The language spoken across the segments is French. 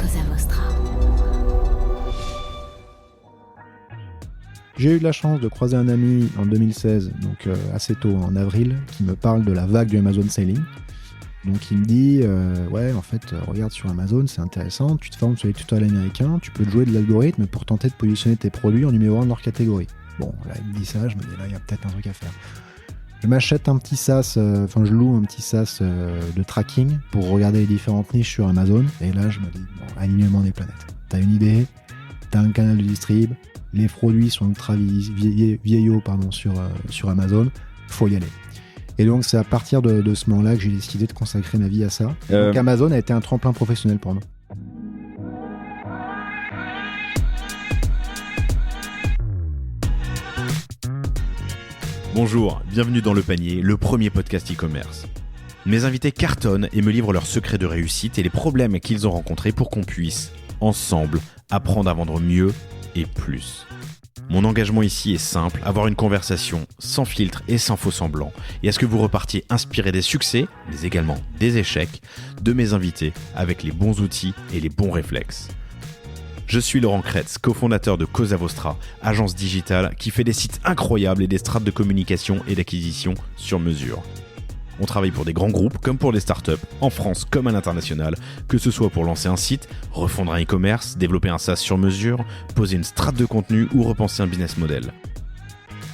Cosa Vostra. J'ai eu de la chance de croiser un ami en 2016, donc assez tôt, en avril, qui me parle de la vague du Amazon Selling. Donc il me dit, regarde sur Amazon, c'est intéressant, tu te formes sur les tutoriels américains, tu peux te jouer de l'algorithme pour tenter de positionner tes produits en numéro 1 de leur catégorie. Bon, là il me dit ça, je me dis là il y a peut-être un truc à faire. Je m'achète un petit SaaS, je loue un petit SaaS de tracking pour regarder les différentes niches sur Amazon. Et là je me dis, bon, alignement des planètes. T'as une idée, t'as un canal de distrib, les produits sont ultra vieillots sur Amazon, faut y aller. Et donc c'est à partir de ce moment-là que j'ai décidé de consacrer ma vie à ça. Donc Amazon a été un tremplin professionnel pour nous. Bonjour, bienvenue dans Le Panier, le premier podcast e-commerce. Mes invités cartonnent et me livrent leurs secrets de réussite et les problèmes qu'ils ont rencontrés pour qu'on puisse, ensemble, apprendre à vendre mieux et plus. Mon engagement ici est simple, avoir une conversation sans filtre et sans faux semblant, et à ce que vous repartiez inspiré des succès, mais également des échecs, de mes invités avec les bons outils et les bons réflexes. Je suis Laurent Kretz, cofondateur de Cosa Vostra, agence digitale qui fait des sites incroyables et des strates de communication et d'acquisition sur mesure. On travaille pour des grands groupes comme pour des startups, en France comme à l'international, que ce soit pour lancer un site, refondre un e-commerce, développer un SaaS sur mesure, poser une strate de contenu ou repenser un business model.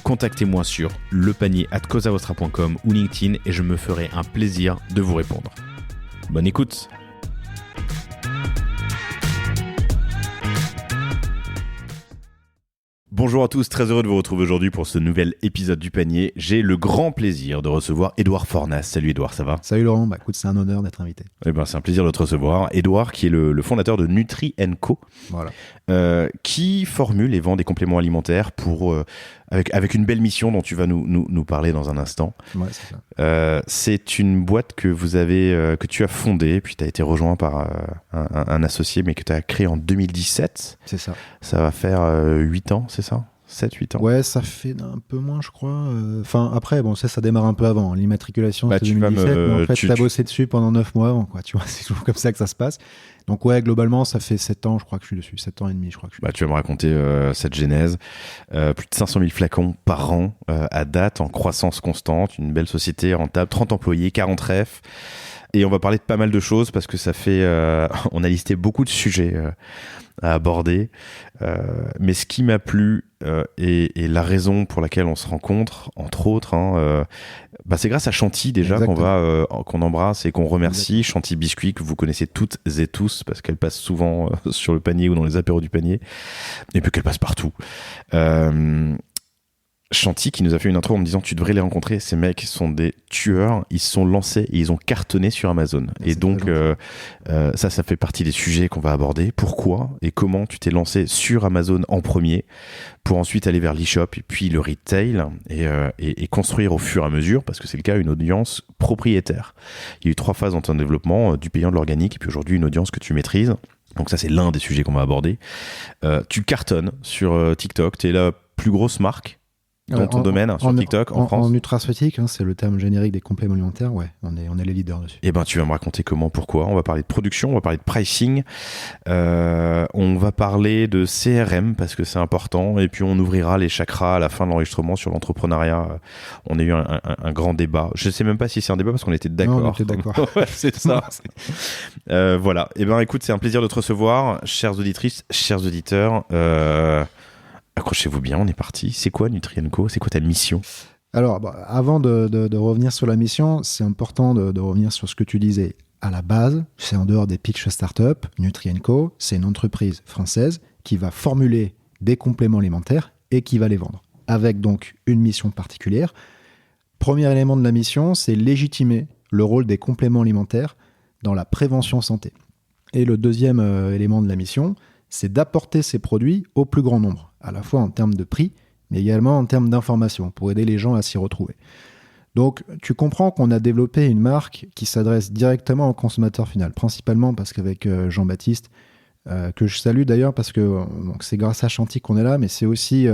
Contactez-moi sur lepanier@cosavostra.com ou LinkedIn et je me ferai un plaisir de vous répondre. Bonne écoute! Bonjour à tous, très heureux de vous retrouver aujourd'hui pour ce nouvel épisode du Panier. J'ai le grand plaisir de recevoir Édouard Fornas. Salut Édouard, ça va ? Salut Laurent, écoute, c'est un honneur d'être invité. C'est un plaisir de te recevoir. Édouard qui est le fondateur de Nutri & Co, voilà. qui formule et vend des compléments alimentaires avec une belle mission dont tu vas nous parler dans un instant. Ouais, c'est ça. C'est une boîte que tu as fondée, puis tu as été rejoint par un associé, mais que tu as créé en 2017. C'est ça. Ça va faire 8 ans, c'est ça ? 7-8 ans. Ouais, ça fait un peu moins, je crois. Après, ça démarre un peu avant. L'immatriculation, c'est 2017, mais en fait, tu as bossé dessus pendant 9 mois avant, quoi. Tu vois, c'est toujours comme ça que ça se passe. Donc ouais, globalement, ça fait 7 ans, je crois que je suis dessus. 7 ans et demi, je crois que je suis dessus. Tu vas me raconter cette genèse. Plus de 500 000 flacons par an à date, en croissance constante. Une belle société rentable, 30 employés, 40 refs. Et on va parler de pas mal de choses parce que ça fait... on a listé beaucoup de sujets à aborder. Mais ce qui m'a plu et la raison pour laquelle on se rencontre, entre autres, c'est grâce à Chanty déjà qu'on embrasse et qu'on remercie. Exactement. Chanty Biscuit, que vous connaissez toutes et tous parce qu'elle passe souvent sur le panier ou dans les apéros du panier. Et puis qu'elle passe partout. Chanty qui nous a fait une intro en me disant tu devrais les rencontrer, ces mecs sont des tueurs, ils se sont lancés et ils ont cartonné sur Amazon. Et donc ça fait partie des sujets qu'on va aborder. Pourquoi et comment tu t'es lancé sur Amazon en premier pour ensuite aller vers l'e-shop et puis le retail et construire au fur et à mesure, parce que c'est le cas, une audience propriétaire. Il y a eu 3 phases dans ton développement, du payant, de l'organique et puis aujourd'hui une audience que tu maîtrises. Donc ça c'est l'un des sujets qu'on va aborder. Tu cartonnes sur TikTok, tu es la plus grosse marque dans ton domaine sur TikTok en France. En nutraceutique, c'est le terme générique des compléments alimentaires, ouais, on est les leaders dessus. Et tu vas me raconter comment, pourquoi. On va parler de production, on va parler de pricing, on va parler de CRM parce que c'est important, et puis on ouvrira les chakras à la fin de l'enregistrement sur l'entrepreneuriat. On a eu un grand débat. Je sais même pas si c'est un débat parce qu'on était d'accord. Non, on était d'accord. Ouais, c'est ça. Voilà. Écoute, c'est un plaisir de te recevoir, chères auditrices, chers auditeurs. Accrochez-vous bien, on est parti. C'est quoi Nutri & Co ? C'est quoi ta mission ? Alors, avant de revenir sur la mission, c'est important de revenir sur ce que tu disais. À la base, c'est en dehors des pitchs start-up, Nutri & Co, c'est une entreprise française qui va formuler des compléments alimentaires et qui va les vendre. Avec donc une mission particulière. Premier élément de la mission, c'est légitimer le rôle des compléments alimentaires dans la prévention santé. Et le deuxième élément de la mission, c'est d'apporter ces produits au plus grand nombre, à la fois en termes de prix, mais également en termes d'information, pour aider les gens à s'y retrouver. Donc, tu comprends qu'on a développé une marque qui s'adresse directement au consommateur final, principalement parce qu'avec Jean-Baptiste, que je salue d'ailleurs, parce que donc c'est grâce à Chanty qu'on est là, mais c'est aussi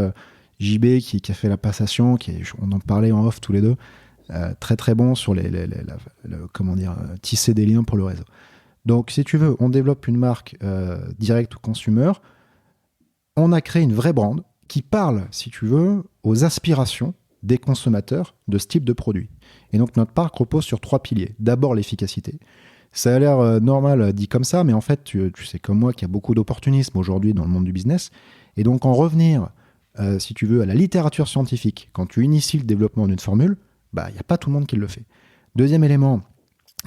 JB qui a fait la passation, on en parlait en off tous les deux, très très bon sur tisser des liens pour le réseau. Donc, si tu veux, on développe une marque direct au consumer. On a créé une vraie brand qui parle, si tu veux, aux aspirations des consommateurs de ce type de produit. Et donc, notre marque repose sur 3 piliers. D'abord, l'efficacité. Ça a l'air normal dit comme ça, mais en fait, tu sais comme moi qu'il y a beaucoup d'opportunisme aujourd'hui dans le monde du business. Et donc, en revenir, si tu veux, à la littérature scientifique, quand tu inities le développement d'une formule, il n'y a pas tout le monde qui le fait. Deuxième élément,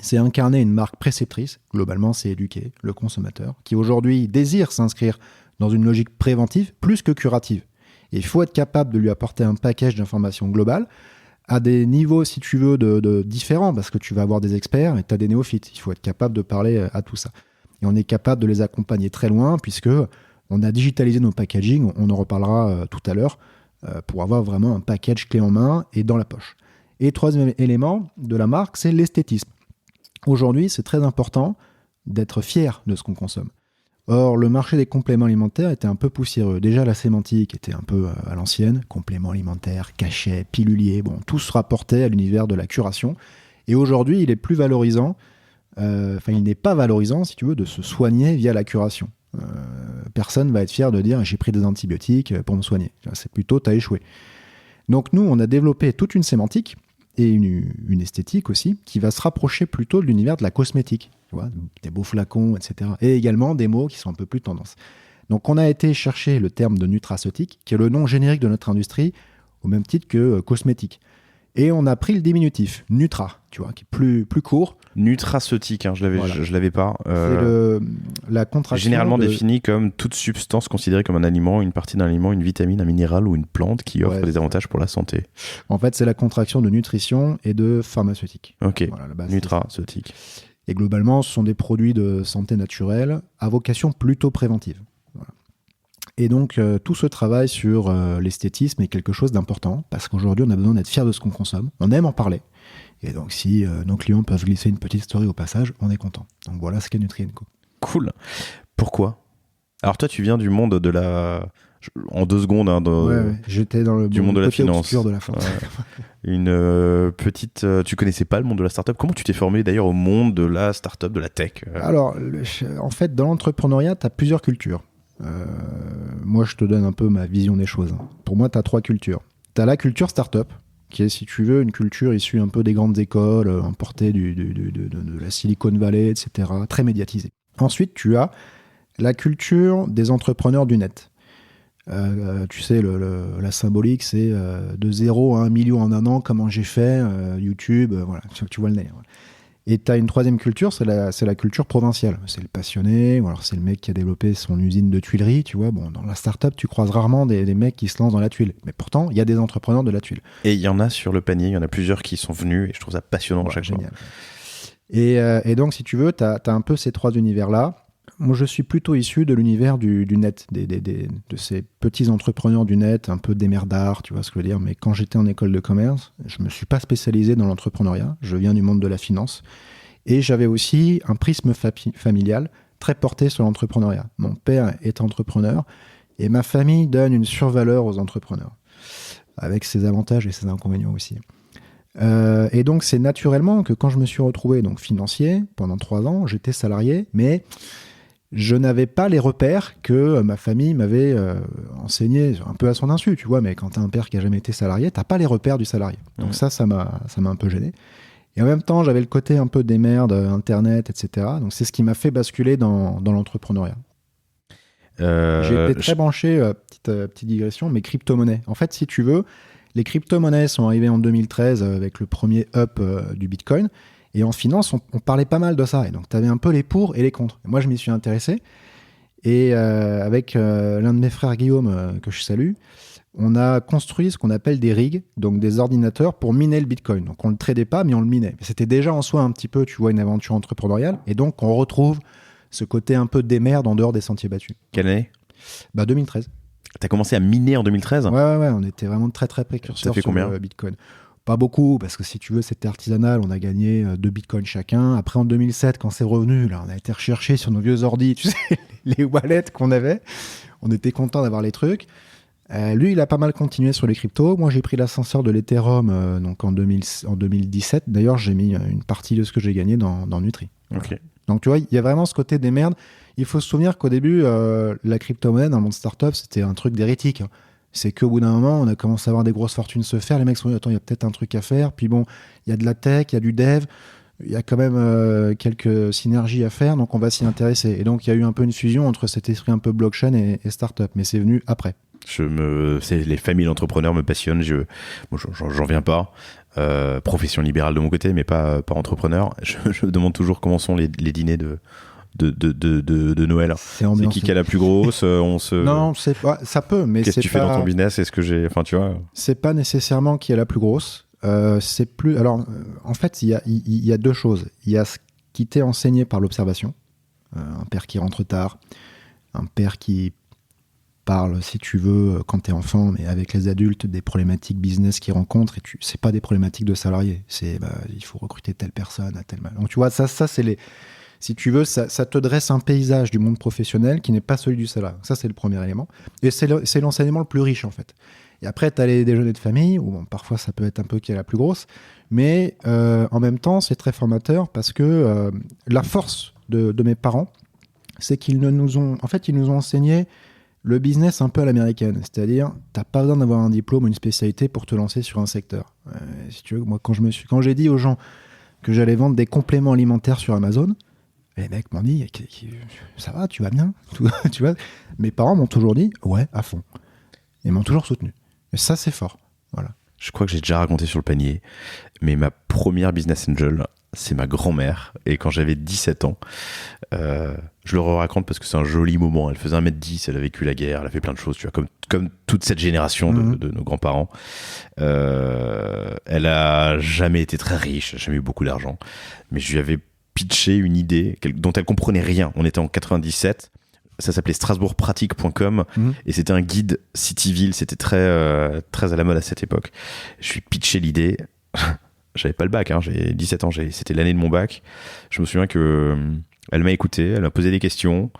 c'est incarner une marque préceptrice. Globalement, c'est éduquer le consommateur qui aujourd'hui désire s'inscrire dans une logique préventive plus que curative. Et il faut être capable de lui apporter un package d'informations globales à des niveaux, si tu veux, de différents, parce que tu vas avoir des experts et tu as des néophytes. Il faut être capable de parler à tout ça. Et on est capable de les accompagner très loin, puisque on a digitalisé nos packaging, on en reparlera tout à l'heure, pour avoir vraiment un package clé en main et dans la poche. Et troisième élément de la marque, c'est l'esthétisme. Aujourd'hui, c'est très important d'être fier de ce qu'on consomme. Or, le marché des compléments alimentaires était un peu poussiéreux. Déjà, la sémantique était un peu à l'ancienne. Compléments alimentaires, cachets, piluliers, tout se rapportait à l'univers de la curation. Et aujourd'hui, il est plus valorisant, il n'est pas valorisant, si tu veux, de se soigner via la curation. Personne va être fier de dire « j'ai pris des antibiotiques pour me soigner ». C'est plutôt « t'as échoué ». Donc nous, on a développé toute une sémantique et une esthétique aussi, qui va se rapprocher plutôt de l'univers de la cosmétique, tu vois, des beaux flacons, etc. Et également des mots qui sont un peu plus tendance. Donc on a été chercher le terme de nutraceutique, qui est le nom générique de notre industrie, au même titre que cosmétique. Et on a pris le diminutif, Nutra, tu vois, qui est plus court. Nutraceutique, je l'avais pas. C'est la contraction. Généralement défini comme toute substance considérée comme un aliment, une partie d'un aliment, une vitamine, un minéral ou une plante qui offre des avantages pour la santé. En fait, c'est la contraction de nutrition et de pharmaceutique. Ok, voilà, nutraceutique. Et globalement, ce sont des produits de santé naturelle à vocation plutôt préventive. Voilà. Et donc, tout ce travail sur l'esthétisme est quelque chose d'important, parce qu'aujourd'hui, on a besoin d'être fier de ce qu'on consomme. On aime en parler. Et donc, si nos clients peuvent glisser une petite story au passage, on est content. Donc voilà ce qu'est Nutri & Co. Cool. Pourquoi ? Alors toi, tu viens du monde de la... En 2 secondes, j'étais dans le monde de la finance. De la finance. Une petite... tu connaissais pas le monde de la startup. Comment tu t'es formé d'ailleurs au monde de la startup, de la tech ? Alors, en fait, dans l'entrepreneuriat, tu as plusieurs cultures. Moi, je te donne un peu ma vision des choses. Pour moi, tu as 3 cultures. Tu as la culture startup, qui est, si tu veux, une culture issue un peu des grandes écoles, importée de la Silicon Valley, etc., très médiatisée. Ensuite, tu as la culture des entrepreneurs du net. Tu sais, la symbolique, c'est de 0 à 1 million en un an, comment j'ai fait, YouTube, voilà, tu vois le nez. Voilà. Et tu as une troisième culture, c'est la culture provinciale. C'est le passionné, ou alors c'est le mec qui a développé son usine de tuileries, tu vois. Bon, dans la start-up, tu croises rarement des mecs qui se lancent dans la tuile. Mais pourtant, il y a des entrepreneurs de la tuile. Et il y en a sur le panier, il y en a plusieurs qui sont venus, et je trouve ça passionnant chaque fois. Et donc, si tu veux, tu as un peu ces 3 univers-là. Moi, je suis plutôt issu de l'univers du net, de ces petits entrepreneurs du net, un peu démerdards, tu vois ce que je veux dire. Mais quand j'étais en école de commerce, je ne me suis pas spécialisé dans l'entrepreneuriat. Je viens du monde de la finance. Et j'avais aussi un prisme familial très porté sur l'entrepreneuriat. Mon père est entrepreneur et ma famille donne une survaleur aux entrepreneurs, avec ses avantages et ses inconvénients aussi. Et donc, c'est naturellement que quand je me suis retrouvé donc, financier, pendant 3 ans, j'étais salarié, mais je n'avais pas les repères que ma famille m'avait enseigné un peu à son insu, tu vois, mais quand tu as un père qui n'a jamais été salarié, tu n'as pas les repères du salarié. Donc ça m'a un peu gêné. Et en même temps, j'avais le côté un peu des merdes, Internet, etc. Donc c'est ce qui m'a fait basculer dans l'entrepreneuriat. J'ai été très branché, petite digression, mais crypto-monnaies. En fait, si tu veux, les crypto-monnaies sont arrivées en 2013 avec le premier up du Bitcoin. Et en finance, on parlait pas mal de ça. Et donc, tu avais un peu les pour et les contre. Et moi, je m'y suis intéressé. Et avec l'un de mes frères, Guillaume, que je salue, on a construit ce qu'on appelle des rigs, donc des ordinateurs pour miner le Bitcoin. Donc, on ne le tradait pas, mais on le minait. C'était déjà en soi un petit peu, tu vois, une aventure entrepreneuriale. Et donc, on retrouve ce côté un peu démerde en dehors des sentiers battus. Quelle année ? 2013. T'as commencé à miner en 2013 ? Ouais, on était vraiment très, très précurseurs sur le Bitcoin. Pas beaucoup, parce que si tu veux, c'était artisanal. On a gagné 2 bitcoins chacun. Après, en 2007, quand c'est revenu, là, on a été rechercher sur nos vieux ordis, tu sais, les wallets qu'on avait. On était content d'avoir les trucs. Lui, il a pas mal continué sur les cryptos. Moi, j'ai pris l'ascenseur de l'Ethereum donc en 2017. D'ailleurs, j'ai mis une partie de ce que j'ai gagné dans Nutri. Ok. Donc tu vois, il y a vraiment ce côté des merdes. Il faut se souvenir qu'au début, la crypto-monnaie dans le monde startup, c'était un truc d'hérétique. C'est qu'au bout d'un moment, on a commencé à avoir des grosses fortunes se faire. Les mecs se sont dit, attends, il y a peut-être un truc à faire. Puis bon, il y a de la tech, il y a du dev. Il y a quand même quelques synergies à faire, donc on va s'y intéresser. Et donc il y a eu un peu une fusion entre cet esprit un peu blockchain et startup, mais c'est venu après. Les familles d'entrepreneurs me passionnent. J'en viens pas. Profession libérale de mon côté, mais pas entrepreneur. Je me demande toujours comment sont les dîners de Noël. C'est qui a la plus grosse Non, c'est pas, ça peut, mais qu'est-ce que tu fais dans ton business? Est-ce que tu vois? C'est pas nécessairement qui est la plus grosse. C'est plus. Alors, en fait, il y a deux choses. Il y a ce qui t'est enseigné par l'observation. Un père qui rentre tard, un père qui parle, si tu veux, quand t'es enfant, mais avec les adultes, des problématiques business qu'ils rencontrent. Et c'est pas des problématiques de salariés. C'est il faut recruter telle personne à tel mal. Donc, tu vois, ça c'est les. Si tu veux, ça te dresse un paysage du monde professionnel qui n'est pas celui du salarié. Ça, c'est le premier élément. Et c'est l'enseignement le plus riche, en fait. Et après, tu as les déjeuners de famille, où bon, parfois ça peut être un peu qui est la plus grosse, mais en même temps, c'est très formateur parce que la force de mes parents, c'est qu'ils nous ont enseigné le business un peu à l'américaine. C'est-à-dire, tu n'as pas besoin d'avoir un diplôme ou une spécialité pour te lancer sur un secteur. Si tu veux, moi, quand j'ai dit aux gens que j'allais vendre des compléments alimentaires sur Amazon, les mecs m'ont dit, ça va, tu vas bien tu vois. Mes parents m'ont toujours dit, ouais, à fond. Ils m'ont toujours soutenu. Et ça, c'est fort. Voilà. Je crois que j'ai déjà raconté sur le panier, mais ma première business angel, c'est ma grand-mère. Et quand j'avais 17 ans, je le raconte parce que c'est un joli moment. Elle faisait 1m10, elle a vécu la guerre, elle a fait plein de choses, tu vois, comme toute cette génération de nos grands-parents. Elle a jamais été très riche, elle a jamais eu beaucoup d'argent, mais je lui avais pitché une idée dont elle comprenait rien. On était en 97. Ça s'appelait strasbourgpratique.com et c'était un guide city-ville. C'était très, très à la mode à cette époque. Je lui ai pitché l'idée. J'avais pas le bac, hein, j'ai 17 ans, c'était l'année de mon bac. Je me souviens qu'elle m'a écouté, elle m'a posé des questions.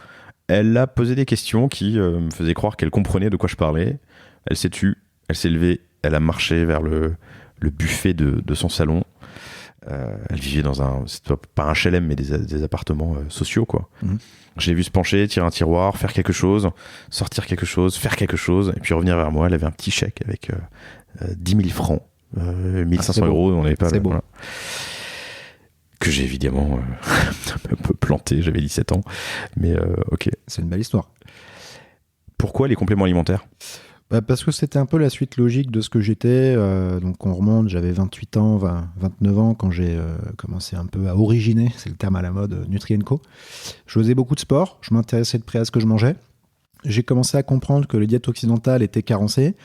Elle a posé des questions qui me faisaient croire qu'elle comprenait de quoi je parlais. Elle s'est tue, elle s'est levée, elle a marché vers le buffet de son salon. Elle vivait dans pas un HLM, mais des appartements sociaux, quoi. J'ai vu se pencher, tirer un tiroir, faire quelque chose, sortir quelque chose, faire quelque chose, et puis revenir vers moi. Elle avait un petit chèque avec 10 000 francs, 1500 euros, on n'avait pas. C'est beau. Voilà. Que j'ai évidemment un peu planté, j'avais 17 ans, mais ok. C'est une belle histoire. Pourquoi les compléments alimentaires ? Parce que c'était un peu la suite logique de ce que j'étais. Donc on remonte, j'avais 28 ans, 29 ans quand j'ai commencé un peu à originer, c'est le terme à la mode, Nutri&Co. Je faisais beaucoup de sport, je m'intéressais de près à ce que je mangeais. J'ai commencé à comprendre que les diètes occidentales étaient carencées.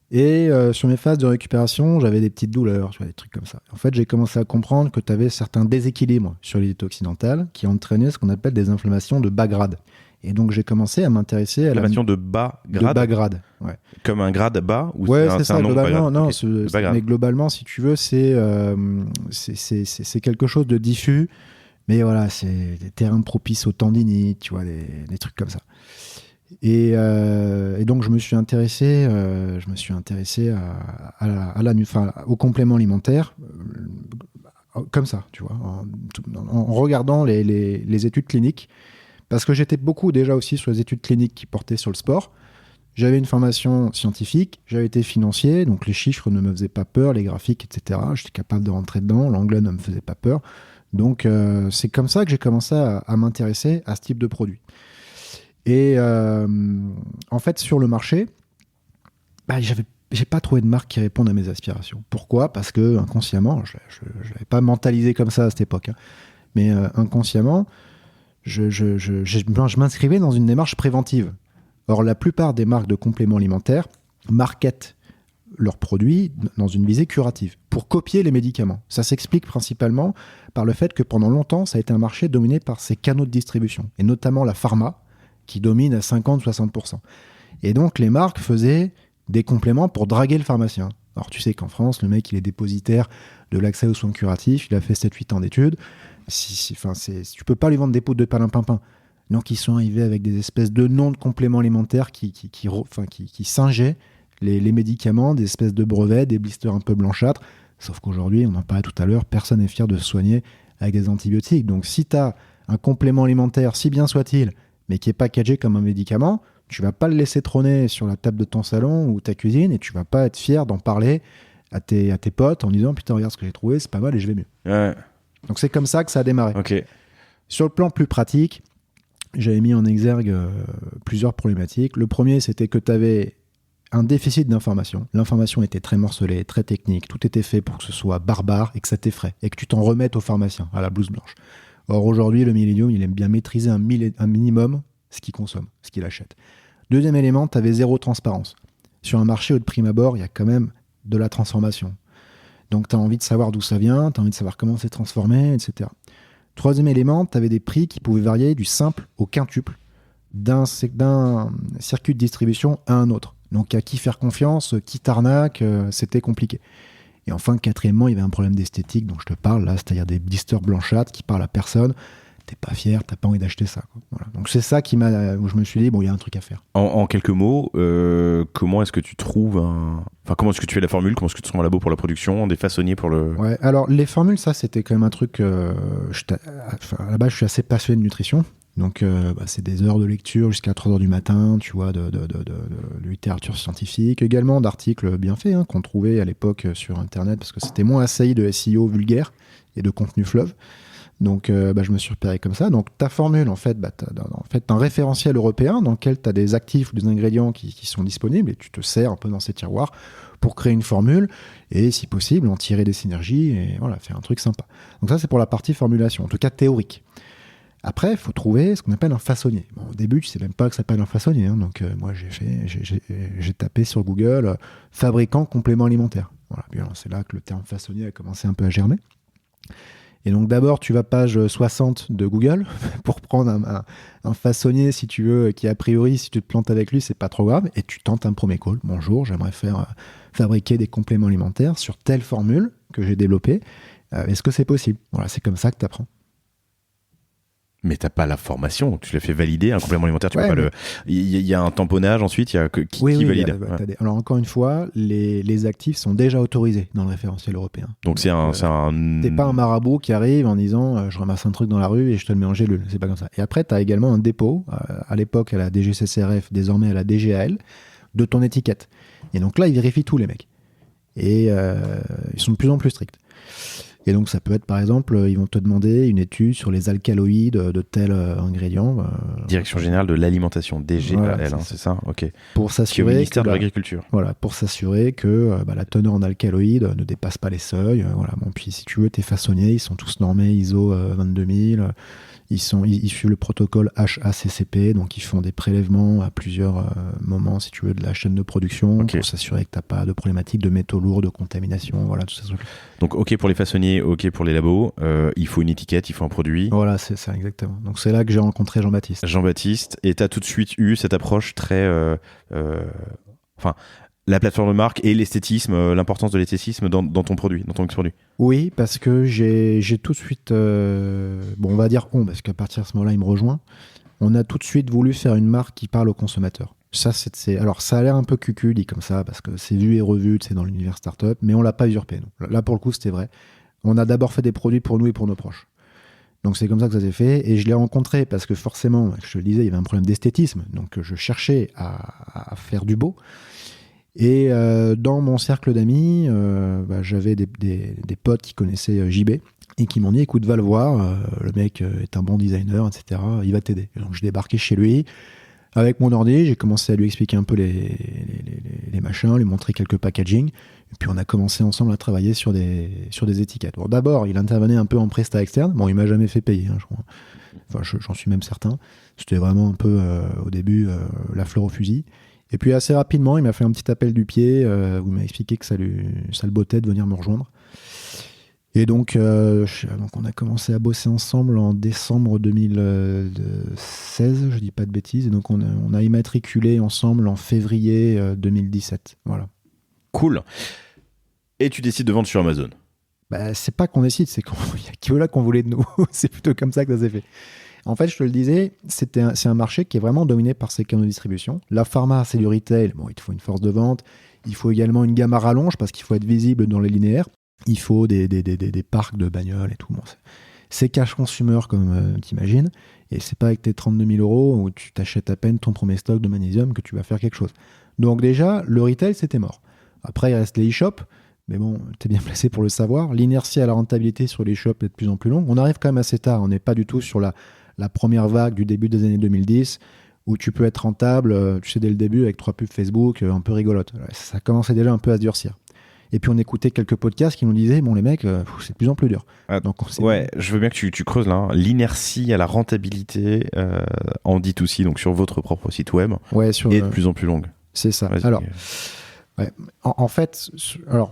Et sur mes phases de récupération, j'avais des petites douleurs, tu vois, des trucs comme ça. En fait, j'ai commencé à comprendre que tu avais certains déséquilibres sur les diètes occidentales qui entraînaient ce qu'on appelle des inflammations de bas grade. Et donc, j'ai commencé à m'intéresser à l'inflammation de bas grade. De bas grade, ouais. Comme un grade bas ou ouais, c'est ça, un globalement. Non, okay. Mais globalement, si tu veux, c'est quelque chose de diffus. Mais voilà, c'est des terrains propices aux tendinites, tu vois, des trucs comme ça. Et donc, je me suis intéressé aux compléments alimentaires, comme ça, tu vois, en regardant les études cliniques. Parce que j'étais beaucoup déjà aussi sur les études cliniques qui portaient sur le sport. J'avais une formation scientifique, j'avais été financier, donc les chiffres ne me faisaient pas peur, les graphiques, etc. J'étais capable de rentrer dedans, l'anglais ne me faisait pas peur. Donc c'est comme ça que j'ai commencé à m'intéresser à ce type de produit. Et en fait, sur le marché, j'ai pas trouvé de marque qui réponde à mes aspirations. Pourquoi ? Parce que inconsciemment, je l'avais pas mentalisé comme ça à cette époque, hein, mais inconsciemment, je m'inscrivais dans une démarche préventive. Or, la plupart des marques de compléments alimentaires marketent leurs produits dans une visée curative, pour copier les médicaments. Ça s'explique principalement par le fait que pendant longtemps, ça a été un marché dominé par ces canaux de distribution, et notamment la pharma, qui domine à 50-60%. Et donc, les marques faisaient des compléments pour draguer le pharmacien. Alors, tu sais qu'en France, le mec, il est dépositaire de l'accès aux soins curatifs, il a fait 7-8 ans d'études. Tu peux pas lui vendre des poudres de palimpinpin. Donc, ils sont arrivés avec des espèces de noms de compléments alimentaires qui singeaient les médicaments, des espèces de brevets, des blisters un peu blanchâtres. Sauf qu'aujourd'hui, on en parlait tout à l'heure, personne n'est fier de se soigner avec des antibiotiques. Donc si tu as un complément alimentaire, si bien soit-il, mais qui est packagé comme un médicament, tu vas pas le laisser trôner sur la table de ton salon ou ta cuisine et tu vas pas être fier d'en parler à tes potes en disant putain regarde ce que j'ai trouvé, c'est pas mal et je vais mieux. Ouais. Donc c'est comme ça que ça a démarré. Ok. Sur le plan plus pratique, j'avais mis en exergue plusieurs problématiques. Le premier, c'était que tu avais un déficit d'information. L'information était très morcelée, très technique. Tout était fait pour que ce soit barbare et que ça t'effraie. Et que tu t'en remettes au pharmacien, à la blouse blanche. Or, aujourd'hui, le Millennium, il aime bien maîtriser un minimum ce qu'il consomme, ce qu'il achète. Deuxième élément, tu avais zéro transparence. Sur un marché où de prime abord, il y a quand même de la transformation. Donc, tu as envie de savoir d'où ça vient, tu as envie de savoir comment c'est transformé, etc. Troisième élément, tu avais des prix qui pouvaient varier du simple au quintuple d'un circuit de distribution à un autre. Donc à qui faire confiance, qui t'arnaque, c'était compliqué. Et enfin, quatrièmement, il y avait un problème d'esthétique dont je te parle là, c'est-à-dire des blisters blanchâtres qui parlent à personne. T'es pas fier, t'as pas envie d'acheter ça, quoi. Voilà. Donc c'est ça où je me suis dit, bon, il y a un truc à faire. En quelques mots, comment est-ce que tu trouves comment est-ce que tu fais la formule? Comment est-ce que tu trouves un labo pour la production, des façonniers pour le... Ouais, alors les formules, ça c'était quand même un truc... à la base, je suis assez passionné de nutrition. Donc c'est des heures de lecture jusqu'à 3h du matin, tu vois, de littérature scientifique, également d'articles bien faits qu'on trouvait à l'époque sur Internet, parce que c'était moins assailli de SEO vulgaire et de contenu fleuve. Donc je me suis repéré comme ça. Donc ta formule, en fait, t'as un référentiel européen dans lequel tu as des actifs ou des ingrédients qui sont disponibles et tu te sers un peu dans ces tiroirs pour créer une formule et, si possible, en tirer des synergies et voilà, faire un truc sympa. Donc ça, c'est pour la partie formulation, en tout cas théorique. Après, il faut trouver ce qu'on appelle un façonnier. Bon, au début, tu sais même pas que ça s'appelle un façonnier. Donc, moi, j'ai tapé sur Google fabricant complément alimentaire. Voilà. Puis, alors, c'est là que le terme façonnier a commencé un peu à germer. Et donc, d'abord, tu vas page 60 de Google pour prendre un façonnier, si tu veux, qui a priori, si tu te plantes avec lui, c'est pas trop grave. Et tu tentes un premier call. Bonjour, j'aimerais fabriquer des compléments alimentaires sur telle formule que j'ai développée. Est-ce que c'est possible? Voilà, c'est comme ça que tu apprends. Mais t'as pas la formation, tu l'as fait valider un complément alimentaire, tu peux pas il y a un tamponnage ensuite, il y a qui valide. Alors encore une fois, les actifs sont déjà autorisés dans le référentiel européen. Donc c'est t'es pas un marabout qui arrive en disant je ramasse un truc dans la rue et je te le mets en gélule, c'est pas comme ça. Et après t'as également un dépôt, à l'époque à la DGCCRF, désormais à la DGAL, de ton étiquette. Et donc là ils vérifient tous les mecs. Et ils sont de plus en plus stricts. Et donc ça peut être par exemple, ils vont te demander une étude sur les alcaloïdes de tel ingrédient. Direction générale de l'alimentation, DGAL, voilà, c'est ça. Ok. Pour s'assurer ministère de l'Agriculture. Voilà, pour s'assurer que la teneur en alcaloïdes ne dépasse pas les seuils. Voilà. Bon, puis si tu veux, tes façonniers, ils sont tous normés ISO 22000. Ils suivent le protocole HACCP, donc ils font des prélèvements à plusieurs moments, si tu veux, de la chaîne de production pour s'assurer que tu n'as pas de problématique de métaux lourds, de contamination, voilà, tout ça. Donc ok pour les façonniers, ok pour les labos, il faut une étiquette, il faut un produit. Voilà, c'est ça, exactement. Donc c'est là que j'ai rencontré Jean-Baptiste. Jean-Baptiste, et tu as tout de suite eu cette approche très... la plateforme de marque et l'esthétisme, l'importance de l'esthétisme dans ton produit, dans ton produit. Oui, parce que j'ai tout de suite, on va dire parce qu'à partir de ce moment-là, il me rejoint. On a tout de suite voulu faire une marque qui parle aux consommateurs. Alors, ça a l'air un peu cucu dit comme ça, parce que c'est vu et revu, c'est dans l'univers startup, mais on l'a pas usurpé. Nous. Là, pour le coup, c'était vrai. On a d'abord fait des produits pour nous et pour nos proches. Donc, c'est comme ça que ça s'est fait. Et je l'ai rencontré parce que forcément, je te le disais, il y avait un problème d'esthétisme. Donc, je cherchais à faire du beau. Et dans mon cercle d'amis, j'avais des potes qui connaissaient JB et qui m'ont dit écoute, va le voir, le mec est un bon designer, etc. Il va t'aider. Et donc je débarquais chez lui avec mon ordi, j'ai commencé à lui expliquer un peu les machins, lui montrer quelques packaging, et puis on a commencé ensemble à travailler sur des étiquettes. Bon, d'abord, il intervenait un peu en prestat externe. Bon, il m'a jamais fait payer, je crois. Enfin, j'en suis même certain. C'était vraiment un peu au début la fleur au fusil. Et puis assez rapidement, il m'a fait un petit appel du pied où il m'a expliqué que ça le bottait de venir me rejoindre. Et donc on a commencé à bosser ensemble en décembre 2016, je dis pas de bêtises. Et donc on a immatriculé ensemble en février 2017. Voilà. Cool. Et tu décides de vendre sur Amazon. C'est pas qu'on décide, c'est qu'il y a qui qu'on voulait de nous. C'est plutôt comme ça que ça s'est fait. En fait, je te le disais, c'est un marché qui est vraiment dominé par ces canaux de distribution. La pharma, c'est du retail. Bon, il te faut une force de vente. Il faut également une gamme à rallonge parce qu'il faut être visible dans les linéaires. Il faut des parcs de bagnoles et tout. Bon, C'est cash consumer, comme t'imagines, et c'est pas avec tes 32 000 euros où tu t'achètes à peine ton premier stock de magnésium que tu vas faire quelque chose. Donc déjà, le retail, c'était mort. Après, il reste les e-shops, mais bon, t'es bien placé pour le savoir. L'inertie à la rentabilité sur les e-shops est de plus en plus longue. On arrive quand même assez tard, on n'est pas du tout sur la première vague du début des années 2010, où tu peux être rentable, tu sais, dès le début, avec 3 pubs Facebook, un peu rigolotes. Ça commençait déjà un peu à se durcir. Et puis on écoutait quelques podcasts qui nous disaient, bon les mecs, c'est de plus en plus dur. Donc, je veux bien que tu creuses là. L'inertie à la rentabilité en D2C, donc sur votre propre site web, est de plus en plus longue. C'est ça. Alors, en fait,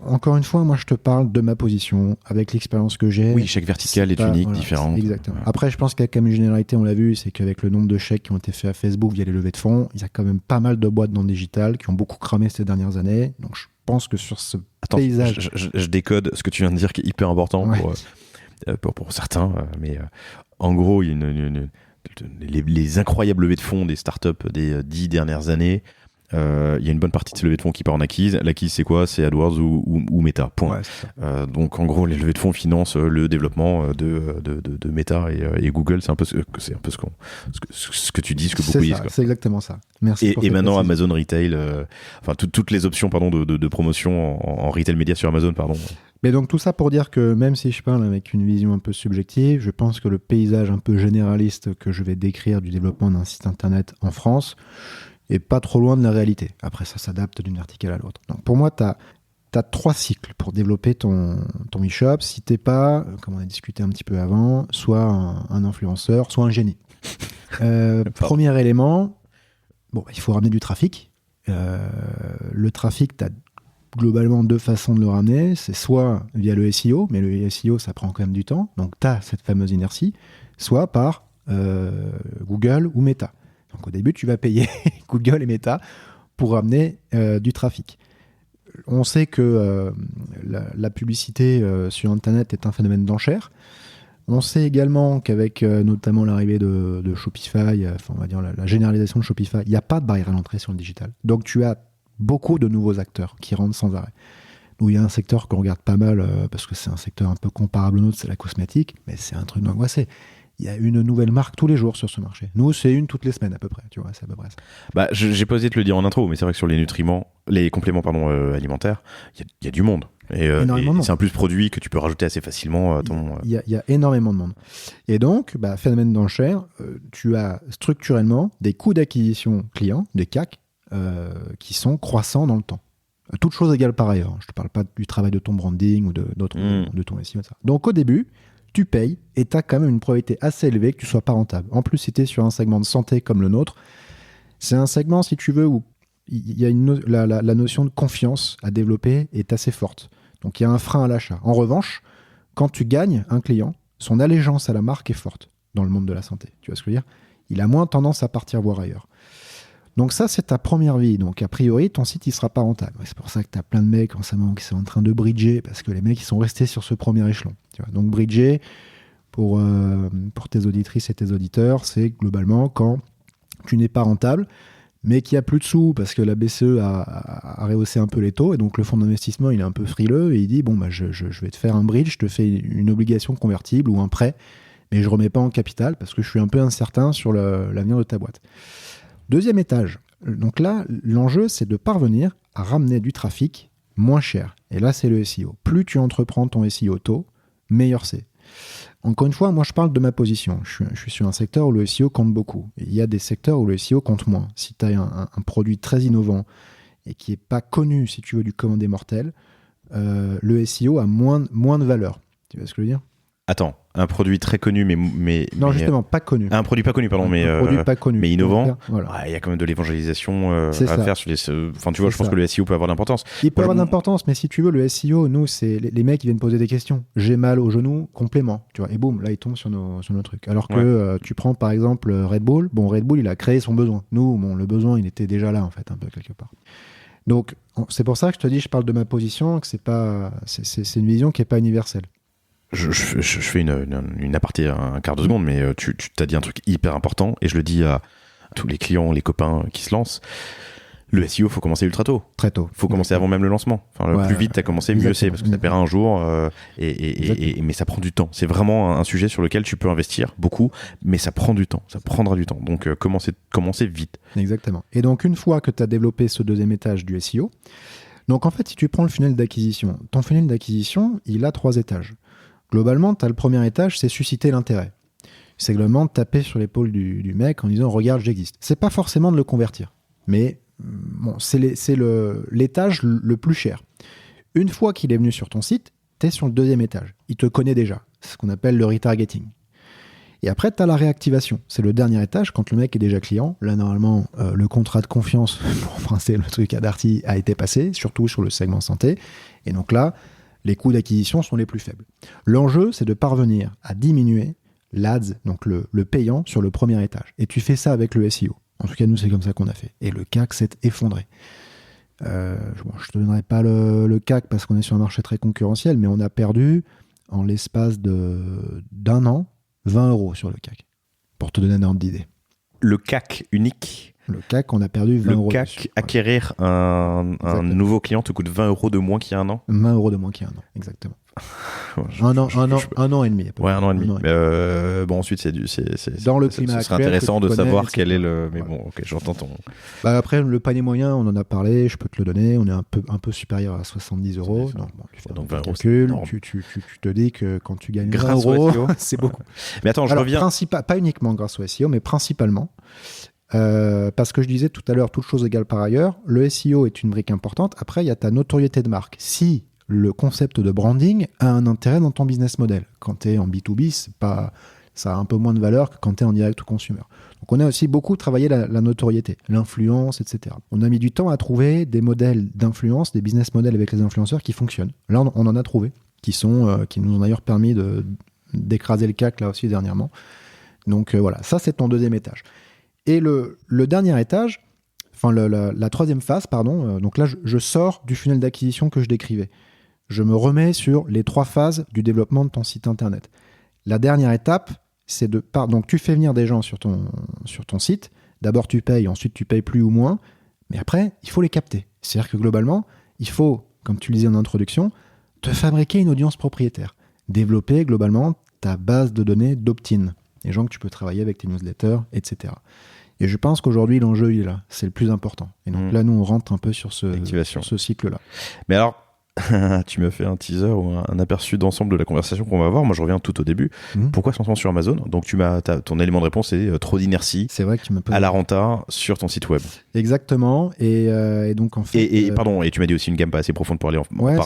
encore une fois, moi je te parle de ma position, avec l'expérience que j'ai. Oui, chaque verticale est unique, différente. Exactement. Ouais. Après, je pense qu'il y a quand même une généralité, on l'a vu, c'est qu'avec le nombre de chèques qui ont été faits à Facebook via les levées de fonds, il y a quand même pas mal de boîtes dans le digital qui ont beaucoup cramé ces dernières années. Donc je pense que sur ce paysage... Je décode ce que tu viens de dire qui est hyper important pour certains, mais en gros, il y a les incroyables levées de fonds des startups des 10 dernières années. Il y a une bonne partie de ces levées de fonds qui part en acquise. L'acquise, c'est quoi ? C'est AdWords ou Meta. Point. Ouais, donc, en gros, les levées de fonds financent le développement de Meta et Google. C'est un peu ce que tu dis, ce que beaucoup disent. C'est exactement ça. Merci. Et maintenant, Amazon Retail, toutes les options de promotion en retail média sur Amazon, pardon. Mais donc, tout ça pour dire que même si je parle avec une vision un peu subjective, je pense que le paysage un peu généraliste que je vais décrire du développement d'un site internet en France et pas trop loin de la réalité. Après, ça s'adapte d'une verticale à l'autre. Donc, pour moi, tu as 3 cycles pour développer ton e-shop. Si t'es pas, comme on a discuté un petit peu avant, soit un influenceur, soit un génie. Premier élément, il faut ramener du trafic. Le trafic, tu as globalement 2 façons de le ramener. C'est soit via le SEO, mais le SEO, ça prend quand même du temps. Donc, tu as cette fameuse inertie. Soit par Google ou Meta. Donc au début, tu vas payer Google et Meta pour ramener du trafic. On sait que la publicité sur Internet est un phénomène d'enchère. On sait également qu'avec notamment l'arrivée de Shopify, on va dire la généralisation de Shopify, il n'y a pas de barrière à l'entrée sur le digital. Donc tu as beaucoup de nouveaux acteurs qui rentrent sans arrêt. Nous, il y a un secteur qu'on regarde pas mal parce que c'est un secteur un peu comparable au nôtre, c'est la cosmétique, mais c'est un truc d'angoissé. Il y a une nouvelle marque tous les jours sur ce marché. Nous, c'est une toutes les semaines à peu près. Tu vois, c'est à peu près ça. J'ai pas osé te le dire en intro, mais c'est vrai que sur les compléments alimentaires, il y a du monde. Et c'est un plus produit que tu peux rajouter assez facilement à ton... Il y a énormément de monde. Et donc, phénomène d'enchère, tu as structurellement des coûts d'acquisition clients, des CAC, qui sont croissants dans le temps. Toutes choses égales par ailleurs. Je ne te parle pas du travail de ton branding ou de ton SEO. Donc au début, tu payes et tu as quand même une probabilité assez élevée que tu ne sois pas rentable. En plus, si tu es sur un segment de santé comme le nôtre, c'est un segment, si tu veux, où il y a la notion de confiance à développer est assez forte. Donc il y a un frein à l'achat. En revanche, quand tu gagnes un client, son allégeance à la marque est forte dans le monde de la santé. Tu vois ce que je veux dire ? Il a moins tendance à partir voir ailleurs. Donc ça, c'est ta première vie. Donc a priori, ton site, il ne sera pas rentable. C'est pour ça que tu as plein de mecs en ce moment qui sont en train de bridger, parce que les mecs, ils sont restés sur ce premier échelon. Tu vois. Donc bridger, pour tes auditrices et tes auditeurs, c'est globalement quand tu n'es pas rentable, mais qu'il n'y a plus de sous, parce que la BCE a rehaussé un peu les taux, et donc le fonds d'investissement, il est un peu frileux, et il dit, je vais te faire un bridge, je te fais une obligation convertible ou un prêt, mais je ne remets pas en capital, parce que je suis un peu incertain sur l'avenir de ta boîte. Deuxième étage. Donc là, l'enjeu, c'est de parvenir à ramener du trafic moins cher. Et là, c'est le SEO. Plus tu entreprends ton SEO tôt, meilleur c'est. Encore une fois, moi, je parle de ma position. Je suis sur un secteur où le SEO compte beaucoup. Et il y a des secteurs où le SEO compte moins. Si tu as un produit très innovant et qui n'est pas connu, si tu veux, du commun des mortels, le SEO a moins de valeur. Tu vois ce que je veux dire ? Attends, un produit très connu, mais non, justement, pas connu. Un produit pas connu, pardon, produit pas connu, mais innovant. Voilà. Il y a quand même de l'évangélisation à faire sur les. Enfin, tu vois, je pense que le SEO peut avoir de l'importance. Il peut avoir de l'importance, mais si tu veux, le SEO, nous, c'est les mecs qui viennent poser des questions. J'ai mal au genou, complément. Tu vois, et boum, là, ils tombent sur nos trucs. Alors que tu prends par exemple Red Bull. Bon, Red Bull, il a créé son besoin. Nous, le besoin, il était déjà là, en fait, un peu quelque part. Donc, c'est pour ça que je te dis, je parle de ma position, que c'est une vision qui n'est pas universelle. Je fais une aparté un quart de seconde, mais tu t'as dit un truc hyper important et je le dis à tous les clients, les copains qui se lancent. Le SEO, faut commencer ultra tôt. Très tôt. Faut commencer avant même le lancement. Enfin, le plus vite t'as commencé, mieux c'est, parce que ça paiera un jour. Mais ça prend du temps. C'est vraiment un sujet sur lequel tu peux investir beaucoup, mais ça prend du temps. Ça prendra du temps. Donc commencer vite. Exactement. Et donc une fois que tu as développé ce deuxième étage du SEO, donc en fait si tu prends le funnel d'acquisition, ton funnel d'acquisition, il a 3 étages. Globalement, tu as le premier étage, c'est susciter l'intérêt. C'est globalement de taper sur l'épaule du mec en disant « Regarde, j'existe ». C'est pas forcément de le convertir, mais bon, c'est l'étage le plus cher. Une fois qu'il est venu sur ton site, tu es sur le deuxième étage. Il te connaît déjà. C'est ce qu'on appelle le retargeting. Et après, tu as la réactivation. C'est le dernier étage, quand le mec est déjà client. Là, normalement, le contrat de confiance, pour emprunter le truc à Darty, a été passé, surtout sur le segment santé. Et donc là, les coûts d'acquisition sont les plus faibles. L'enjeu, c'est de parvenir à diminuer l'ADS, donc le payant, sur le premier étage. Et tu fais ça avec le SEO. En tout cas, nous, c'est comme ça qu'on a fait. Et le CAC s'est effondré. Je ne te donnerai pas le CAC parce qu'on est sur un marché très concurrentiel, mais on a perdu, en l'espace d'un an, 20 € sur le CAC. Pour te donner un ordre d'idée. Le CAC unique. Le CAC, on a perdu 20 €. Le CAC, dessus. Acquérir un nouveau client te coûte 20 € de moins qu'il y a un an. 20 € de moins qu'il y a un an, exactement. Un an et demi. Ouais, un an et demi. Bon, ensuite, dans le climat ce serait intéressant de savoir quel est le. Mais bon, ok, j'entends ton. Après, le panier moyen, on en a parlé, je peux te le donner. On est un peu supérieur à 70 €. Donc 20 €. Tu te dis que quand tu gagnes 20 €, c'est beaucoup. Mais attends, je reviens. Pas uniquement grâce au SEO, mais principalement. Parce que je disais tout à l'heure, toutes choses égales par ailleurs, le SEO est une brique importante. Après, il y a ta notoriété de marque. Si le concept de branding a un intérêt dans ton business model. Quand tu es en B2B, ça a un peu moins de valeur que quand tu es en direct to consumer. Donc on a aussi beaucoup travaillé la notoriété, l'influence, etc. On a mis du temps à trouver des modèles d'influence, des business models avec les influenceurs qui fonctionnent. Là, on en a trouvé, qui nous ont d'ailleurs permis d'écraser le CAC là aussi dernièrement. Donc voilà, ça c'est ton deuxième étage. Et le dernier étage, enfin la troisième phase, pardon, donc là je sors du funnel d'acquisition que je décrivais. Je me remets sur les 3 phases du développement de ton site internet. La dernière étape, c'est donc tu fais venir des gens sur ton site. D'abord tu payes, ensuite tu payes plus ou moins. Mais après, il faut les capter. C'est-à-dire que globalement, il faut, comme tu le disais en introduction, te fabriquer une audience propriétaire. Développer globalement ta base de données d'opt-in. Les gens que tu peux travailler avec tes newsletters, etc. Et je pense qu'aujourd'hui, l'enjeu, il est là. C'est le plus important. Et donc là, nous, on rentre un peu sur ce cycle-là. Mais alors, tu me fais un teaser ou un aperçu d'ensemble de la conversation qu'on va avoir. Moi, je reviens tout au début. Pourquoi se lancer sur Amazon ? Donc, ton élément de réponse, c'est trop d'inertie. C'est vrai que tu me poses à la renta sur ton site web. Exactement. Et donc, en fait. Pardon, et tu m'as dit aussi une gamme pas assez profonde pour aller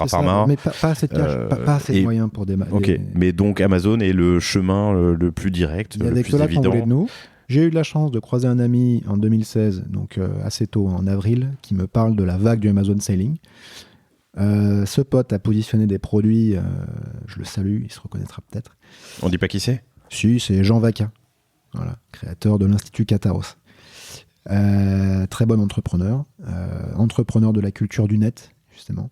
par main. Mais pas assez de cash, pas assez de moyens pour démarrer. Ok. Mais donc, Amazon est le chemin le plus direct, le plus évident. De nous. J'ai eu de la chance de croiser un ami en 2016, donc assez tôt, en avril, qui me parle de la vague du Amazon Selling. Ce pote a positionné des produits, je le salue, il se reconnaîtra peut-être. On dit pas qui c'est ? Si, c'est Jean Vaca, voilà, créateur de l'Institut Kataros. Très bon entrepreneur, entrepreneur de la culture du net, justement.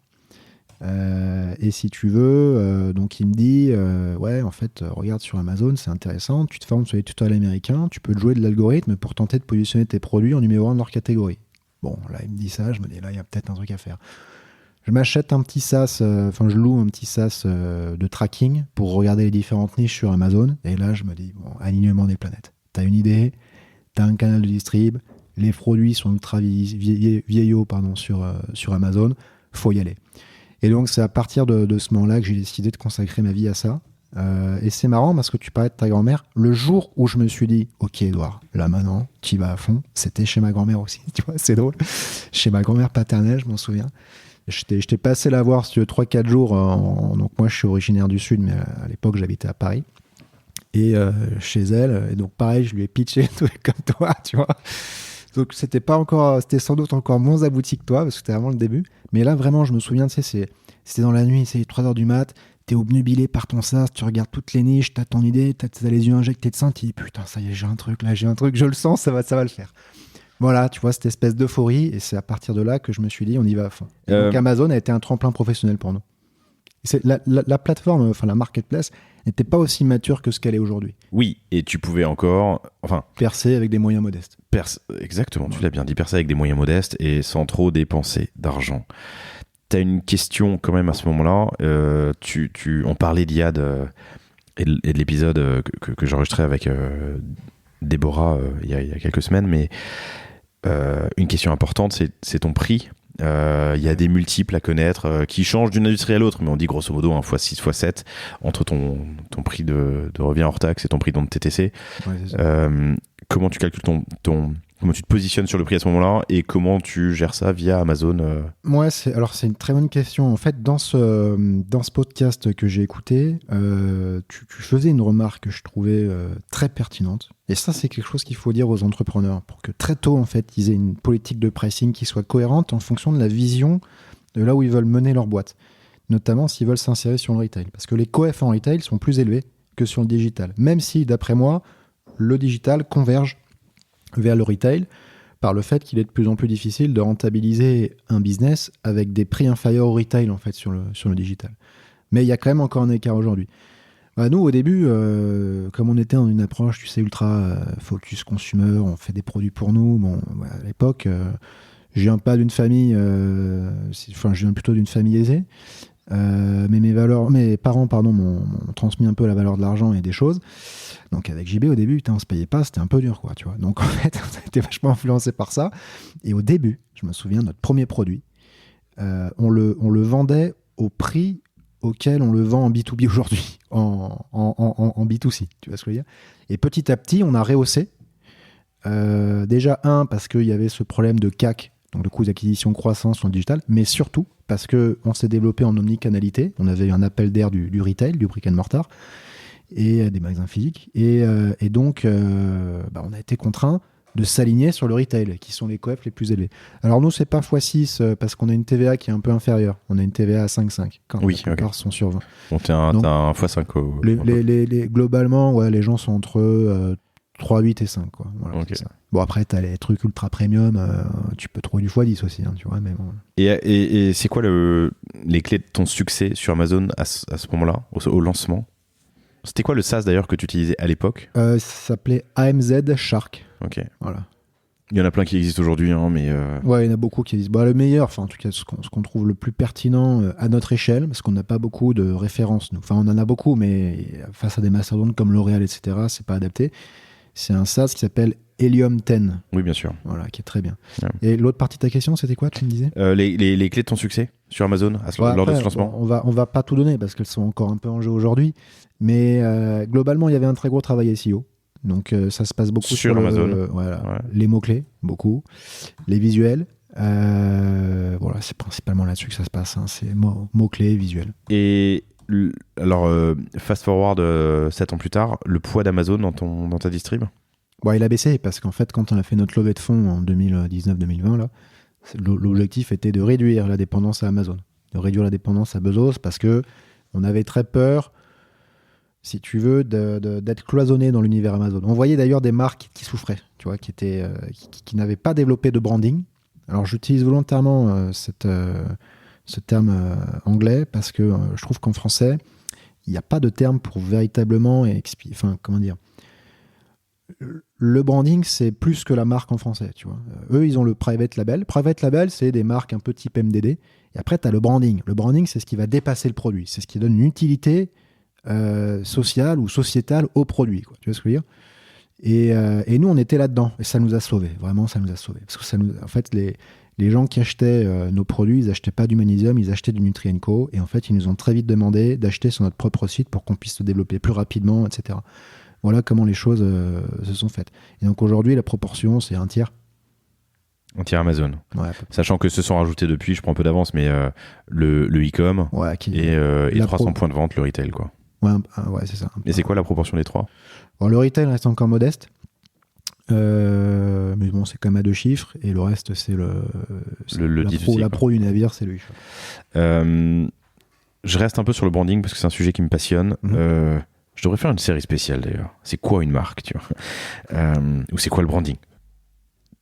Et si tu veux, donc il me dit, ouais, en fait, regarde sur Amazon, c'est intéressant, tu te formes sur les tutoriels américains, tu peux jouer de l'algorithme pour tenter de positionner tes produits en numéro 1 de leur catégorie. Bon, là, il me dit ça, je me dis, là, il y a peut-être un truc à faire. Je m'achète un petit SaaS, je loue un petit SaaS de tracking pour regarder les différentes niches sur Amazon. Et là, je me dis, bon, alignement des planètes. T'as une idée, t'as un canal de distrib, les produits sont ultra vieillots sur Amazon, faut y aller. Et donc, c'est à partir de ce moment-là que j'ai décidé de consacrer ma vie à ça. Et c'est marrant parce que tu parlais de ta grand-mère. Le jour où je me suis dit, ok, Edouard, là maintenant, tu y vas à fond, c'était chez ma grand-mère aussi. Tu vois, c'est drôle. Chez ma grand-mère paternelle, je m'en souviens. Je t'ai passé la voir, si tu veux, 3-4 jours. Donc, moi, je suis originaire du Sud, mais à l'époque, j'habitais à Paris. Et chez elle. Et donc, pareil, je lui ai pitché tout comme toi, tu vois. Donc, c'était sans doute encore moins abouti que toi, parce que c'était vraiment le début. Mais là, vraiment, je me souviens, tu sais, c'était dans la nuit, c'est 3h du mat, t'es obnubilé par ton SaaS, tu regardes toutes les niches, t'as ton idée, t'as les yeux injectés de sein, tu dis, putain, ça y est, j'ai un truc, je le sens, ça va le faire. Voilà, tu vois, cette espèce d'euphorie, et c'est à partir de là que je me suis dit, on y va à fond. Donc Amazon a été un tremplin professionnel pour nous. La plateforme, enfin la marketplace, n'était pas aussi mature que ce qu'elle est aujourd'hui. Oui, et tu pouvais encore... Enfin, percer avec des moyens modestes. Exactement, tu l'as bien dit, percer avec des moyens modestes et sans trop dépenser d'argent. Tu as une question quand même à ce moment-là. On parlait d'IAD et de l'épisode que j'enregistrais avec Déborah il y a quelques semaines, mais une question importante, c'est ton prix. Il y a des multiples à connaître qui changent d'une industrie à l'autre, mais on dit grosso modo 1 x 6 x 7 entre ton prix de revient hors taxe et ton prix de TTC. Ouais, c'est ça. Comment tu calcules comment tu te positionnes sur le prix à ce moment-là et comment tu gères ça via Amazon Ouais, c'est une très bonne question. En fait, dans ce podcast que j'ai écouté, tu faisais une remarque que je trouvais très pertinente. Et ça, c'est quelque chose qu'il faut dire aux entrepreneurs pour que très tôt, en fait, ils aient une politique de pricing qui soit cohérente en fonction de la vision de là où ils veulent mener leur boîte. Notamment s'ils veulent s'insérer sur le retail. Parce que les coefs en retail sont plus élevés que sur le digital. Même si, d'après moi, le digital converge vers le retail par le fait qu'il est de plus en plus difficile de rentabiliser un business avec des prix inférieurs au retail en fait sur le digital. Mais il y a quand même encore un écart aujourd'hui. Nous, au début, comme on était dans une approche, tu sais, ultra focus consumer, on fait des produits pour nous. Bon, à l'époque, je viens pas d'une famille, je viens plutôt d'une famille aisée. Mais mes parents, m'ont transmis un peu la valeur de l'argent et des choses. Donc avec JB au début, on se payait pas, c'était un peu dur, quoi, tu vois. Donc en fait, on a été vachement influencé par ça. Et au début, je me souviens, notre premier produit, on le vendait au prix auquel on le vend en B2B aujourd'hui, en B2C, tu vois ce que je veux dire. Et petit à petit, on a rehaussé. Déjà, parce qu'il y avait ce problème de CAC, donc le coût d'acquisition croissant sur le digital, mais surtout parce qu'on s'est développé en omnicanalité. On avait eu un appel d'air du retail, du brick and mortar, et des magasins physiques. Et donc, on a été contraint de s'aligner sur le retail, qui sont les coefs les plus élevés. Alors nous, c'est pas x6 parce qu'on a une TVA qui est un peu inférieure. On a une TVA à 5,5 quand oui, la plupart sont sur 20. Bon, t'as un x5 globalement, ouais, les gens sont entre 3, 8 et 5. Quoi. Voilà, okay. C'est ça. Bon, après, t'as les trucs ultra premium, tu peux trouver du x10 aussi, hein, tu vois. Mais bon. Et c'est quoi les clés de ton succès sur Amazon à ce moment-là, au lancement? C'était quoi le SaaS d'ailleurs que tu utilisais à l'époque? Ça s'appelait AMZ Shark. Ok. Voilà. Il y en a plein qui existent aujourd'hui, hein, mais... Ouais, il y en a beaucoup qui existent. Le meilleur, enfin en tout cas ce qu'on trouve le plus pertinent à notre échelle, parce qu'on n'a pas beaucoup de références, nous. Enfin, on en a beaucoup, mais face à des mastodontes comme L'Oréal, etc., c'est pas adapté. C'est un SaaS qui s'appelle Helium 10. Oui, bien sûr. Voilà, qui est très bien. Ouais. Et l'autre partie de ta question, c'était quoi, tu me disais? Les clés de ton succès sur Amazon lors de ce lancement? On va pas tout donner, parce qu'elles sont encore un peu en jeu aujourd'hui. Mais globalement, il y avait un très gros travail SEO. Donc ça se passe beaucoup sur Amazon. Voilà, ouais. Les mots-clés, beaucoup. Les visuels. Voilà, c'est principalement là-dessus que ça se passe. Hein. C'est mots-clés, visuels. Et alors, fast forward 7 ans plus tard, le poids d'Amazon dans ta distrib? Il a baissé parce qu'en fait, quand on a fait notre levée de fonds en 2019-2020, là, l'objectif était de réduire la dépendance à Amazon, de réduire la dépendance à Bezos parce que on avait très peur, si tu veux, d'être cloisonné dans l'univers Amazon. On voyait d'ailleurs des marques qui souffraient, tu vois, qui n'avaient pas développé de branding. Alors j'utilise volontairement ce terme anglais parce que je trouve qu'en français, il n'y a pas de terme pour véritablement comment dire. Le branding, c'est plus que la marque en français, tu vois. Eux, ils ont le private label. Private label, c'est des marques un peu type MDD. Et après, tu as le branding. Le branding, c'est ce qui va dépasser le produit. C'est ce qui donne une utilité sociale ou sociétale au produit, quoi. Tu vois ce que je veux dire? Et nous, on était là-dedans. Et ça nous a sauvés. Vraiment, ça nous a sauvés. Parce que en fait, les gens qui achetaient nos produits, ils n'achetaient pas du Magnesium, ils achetaient du Nutri & Co. Et en fait, ils nous ont très vite demandé d'acheter sur notre propre site pour qu'on puisse se développer plus rapidement, etc. Voilà comment les choses se sont faites. Et donc aujourd'hui, la proportion, c'est un tiers. Un tiers Amazon. Ouais, sachant que se sont rajoutés depuis, je prends un peu d'avance, mais le e-com et 300 points de vente, le retail, quoi. Ouais, c'est ça. Et c'est quoi la proportion des trois? Le retail reste encore modeste. Mais bon, c'est quand même à 2 chiffres. Et le reste, c'est la pro du navire, c'est lui. Je reste un peu sur le branding parce que c'est un sujet qui me passionne. Je devrais faire une série spéciale d'ailleurs. C'est quoi une marque, tu vois? Ou c'est quoi le branding?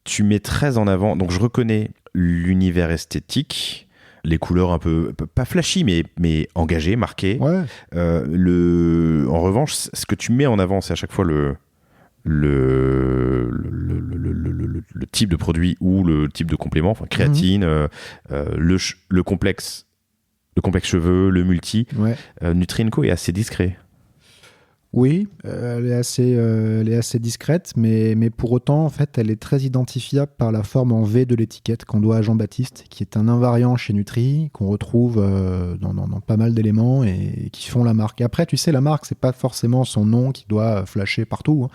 Tu mets très en avant, donc je reconnais l'univers esthétique, Les couleurs un peu, pas flashy, mais engagées, marquées. Ouais. En revanche, ce que tu mets en avant, c'est à chaque fois le type de produit ou le type de complément, enfin créatine, le complexe cheveux, le multi. Ouais. Nutri&Co est assez discret. Oui, elle est assez discrète, mais pour autant, en fait, elle est très identifiable par la forme en V de l'étiquette qu'on doit à Jean-Baptiste, qui est un invariant chez Nutri, qu'on retrouve dans pas mal d'éléments et qui font la marque. Et après, tu sais, la marque, c'est pas forcément son nom qui doit flasher partout,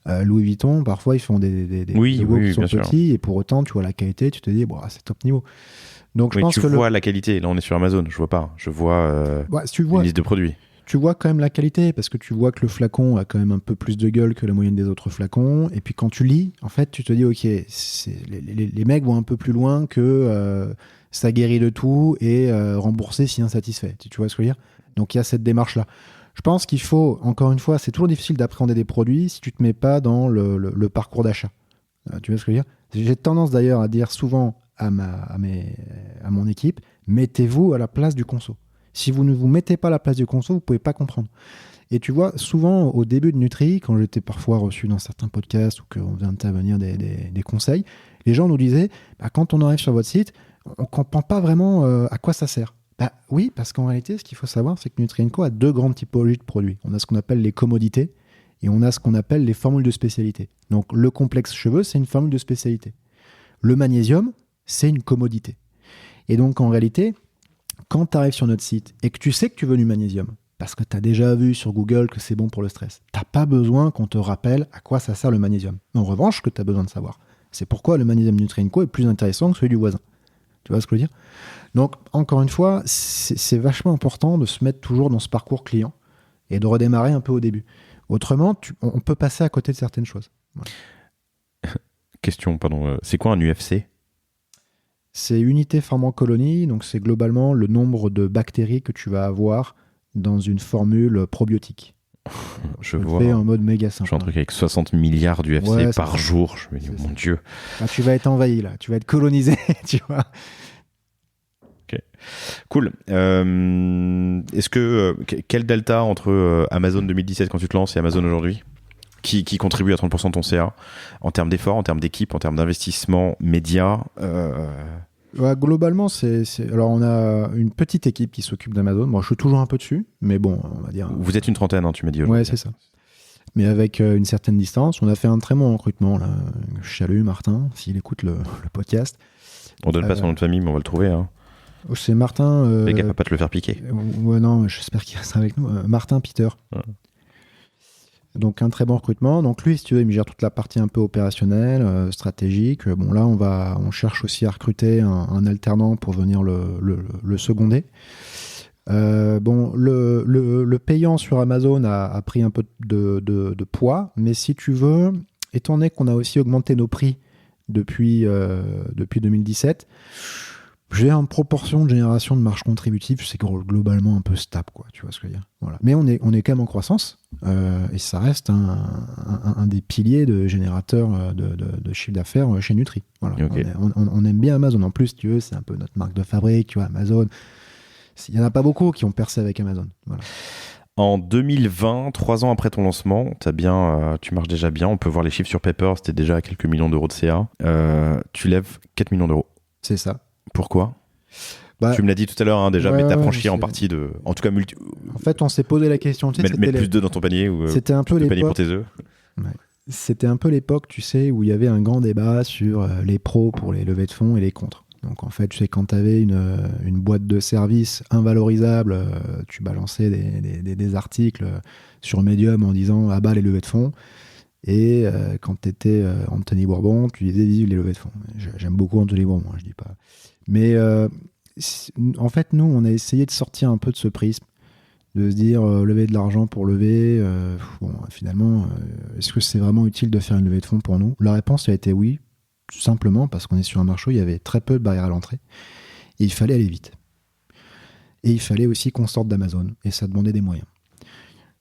hein. Louis Vuitton, parfois, ils font des logos qui sont petits, et pour autant, tu vois la qualité, tu te dis, bon, c'est top niveau. Donc, je pense tu vois la qualité. Là, on est sur Amazon, je vois pas. Je vois, si tu vois une liste de produits. Tu vois quand même la qualité, parce que tu vois que le flacon a quand même un peu plus de gueule que la moyenne des autres flacons. Et puis quand tu lis, en fait, tu te dis, ok, les mecs vont un peu plus loin que ça guérit de tout et rembourser si insatisfait. Tu vois ce que je veux dire? Donc il y a cette démarche-là. Je pense qu'il faut, encore une fois, c'est toujours difficile d'appréhender des produits si tu te mets pas dans le parcours d'achat. Tu vois ce que je veux dire? J'ai tendance d'ailleurs à dire souvent à mon équipe, mettez-vous à la place du conso. Si vous ne vous mettez pas à la place du conso, vous ne pouvez pas comprendre. Et tu vois, souvent au début de Nutri, quand j'étais parfois reçu dans certains podcasts ou qu'on vient intervenir des conseils, les gens nous disaient, quand on arrive sur votre site, on ne comprend pas vraiment à quoi ça sert. Oui, parce qu'en réalité, ce qu'il faut savoir, c'est que Nutri&Co a deux grandes typologies de produits. On a ce qu'on appelle les commodités et on a ce qu'on appelle les formules de spécialité. Donc le complexe cheveux, c'est une formule de spécialité. Le magnésium, c'est une commodité. Et donc en réalité, quand tu arrives sur notre site et que tu sais que tu veux du magnésium, parce que tu as déjà vu sur Google que c'est bon pour le stress, tu n'as pas besoin qu'on te rappelle à quoi ça sert le magnésium. En revanche, ce que tu as besoin de savoir, c'est pourquoi le magnésium Nutri&Co est plus intéressant que celui du voisin. Tu vois ce que je veux dire? Donc, encore une fois, c'est vachement important de se mettre toujours dans ce parcours client et de redémarrer un peu au début. Autrement, on peut passer à côté de certaines choses. Voilà. Question, pardon. C'est quoi un UFC? C'est unité pharmacolonie, donc c'est globalement le nombre de bactéries que tu vas avoir dans une formule probiotique. Je vois. Fait en mode méga simple. Je fais un truc avec 60 milliards d'UFC par jour. Je me dis, mon Dieu. Tu vas être envahi, là. Tu vas être colonisé, tu vois. Ok. Cool. Est-ce que... quel delta entre Amazon 2017 quand tu te lances et Amazon aujourd'hui qui contribue à 30% de ton CA en termes d'efforts, en termes d'équipe, en termes d'investissement média? Globalement, alors on a une petite équipe qui s'occupe d'Amazon. Moi, je suis toujours un peu dessus, mais bon, on va dire. Vous êtes une trentaine, hein, tu m'as dit aujourd'hui. Ouais, c'est ça. Mais avec une certaine distance, on a fait un très bon recrutement là. Je salue Martin, s'il écoute le podcast. On donne pas son nom de famille, mais on va le trouver. Hein. C'est Martin. Les gars, va pas te le faire piquer. Ouais, non, j'espère qu'il restera avec nous. Martin Peter. Ouais. Donc un très bon recrutement. Donc lui, si tu veux, il gère toute la partie un peu opérationnelle, stratégique. Bon là, on cherche aussi à recruter un alternant pour venir le seconder. Le payant sur Amazon a pris un peu de poids, mais si tu veux, étant donné qu'on a aussi augmenté nos prix depuis 2017, j'ai une proportion de génération de marge contributive, c'est globalement un peu stable, quoi, tu vois ce que je veux dire. Voilà. Mais on est quand même en croissance, et ça reste un des piliers de générateur de chiffre d'affaires chez Nutri. Voilà. Okay. On aime bien Amazon. En plus, tu veux, c'est un peu notre marque de fabrique, tu vois, Amazon. Il n'y en a pas beaucoup qui ont percé avec Amazon. Voilà. En 2020, 3 ans après ton lancement, tu marches déjà bien. On peut voir les chiffres sur Paper, c'était déjà à quelques millions d'euros de CA. Tu lèves 4 millions d'euros. C'est ça. Pourquoi ? Tu me l'as dit tout à l'heure, hein, déjà, mais t'as franchi en partie de... En tout cas, En fait, on s'est posé la question. Tu sais, mettre plus d'œufs dans ton panier ou c'était un peu plus de panier pour tes œufs. Ouais. C'était un peu l'époque, tu sais, où il y avait un grand débat sur les pros pour les levées de fonds et les contres. Donc en fait, tu sais, quand tu avais une boîte de services invalorisable, tu balançais des articles sur Medium en disant « Ah bah, les levées de fonds ». Et quand tu étais Anthony Bourbon, tu disais « Vive les levées de fonds ». J'aime beaucoup Anthony Bourbon, je dis pas. Mais en fait, nous, on a essayé de sortir un peu de ce prisme, de se dire lever de l'argent pour lever. Finalement, est-ce que c'est vraiment utile de faire une levée de fonds pour nous ? La réponse a été oui, tout simplement parce qu'on est sur un marché où il y avait très peu de barrières à l'entrée. Et il fallait aller vite. Et il fallait aussi qu'on sorte d'Amazon. Et ça demandait des moyens.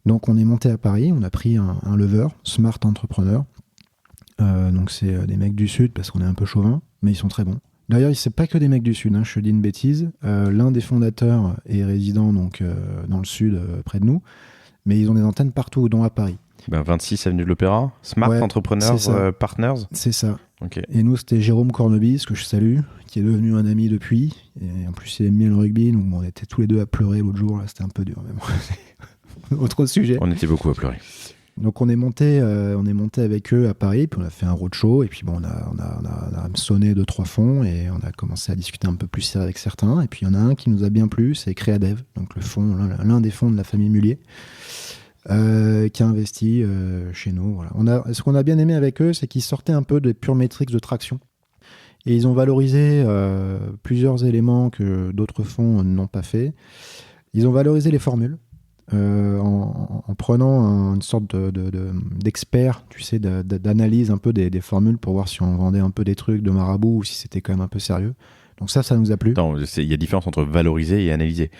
Donc on est monté à Paris, on a pris un lever, Smart Entrepreneur. Donc c'est des mecs du Sud parce qu'on est un peu chauvin, mais ils sont très bons. D'ailleurs, c'est pas que des mecs du Sud, hein, je te dis une bêtise. L'un des fondateurs est résident donc, dans le Sud, près de nous, mais ils ont des antennes partout, dont à Paris. 26 avenue de l'Opéra, Smart Entrepreneurs Partners. C'est ça. Okay. Et nous, c'était Jérôme Cornebis, que je salue, qui est devenu un ami depuis. Et en plus, il aime bien le rugby, donc on était tous les deux à pleurer l'autre jour, là, c'était un peu dur. Mais bon, autre sujet. On était beaucoup à pleurer. Donc on est monté avec eux à Paris, puis on a fait un roadshow, et puis bon, on a sonné 2-3 fonds, et on a commencé à discuter un peu plus avec certains. Et puis il y en a un qui nous a bien plu, c'est Créadev, donc l'un des fonds de la famille Mullier, qui a investi chez nous. Voilà. Ce qu'on a bien aimé avec eux, c'est qu'ils sortaient un peu des pures métriques de traction. Et ils ont valorisé plusieurs éléments que d'autres fonds n'ont pas fait. Ils ont valorisé les formules. En prenant une sorte d'expert, tu sais, d'analyse un peu des formules pour voir si on vendait un peu des trucs de marabout ou si c'était quand même un peu sérieux. Donc ça nous a plu. Il y a différence entre valoriser et analyser.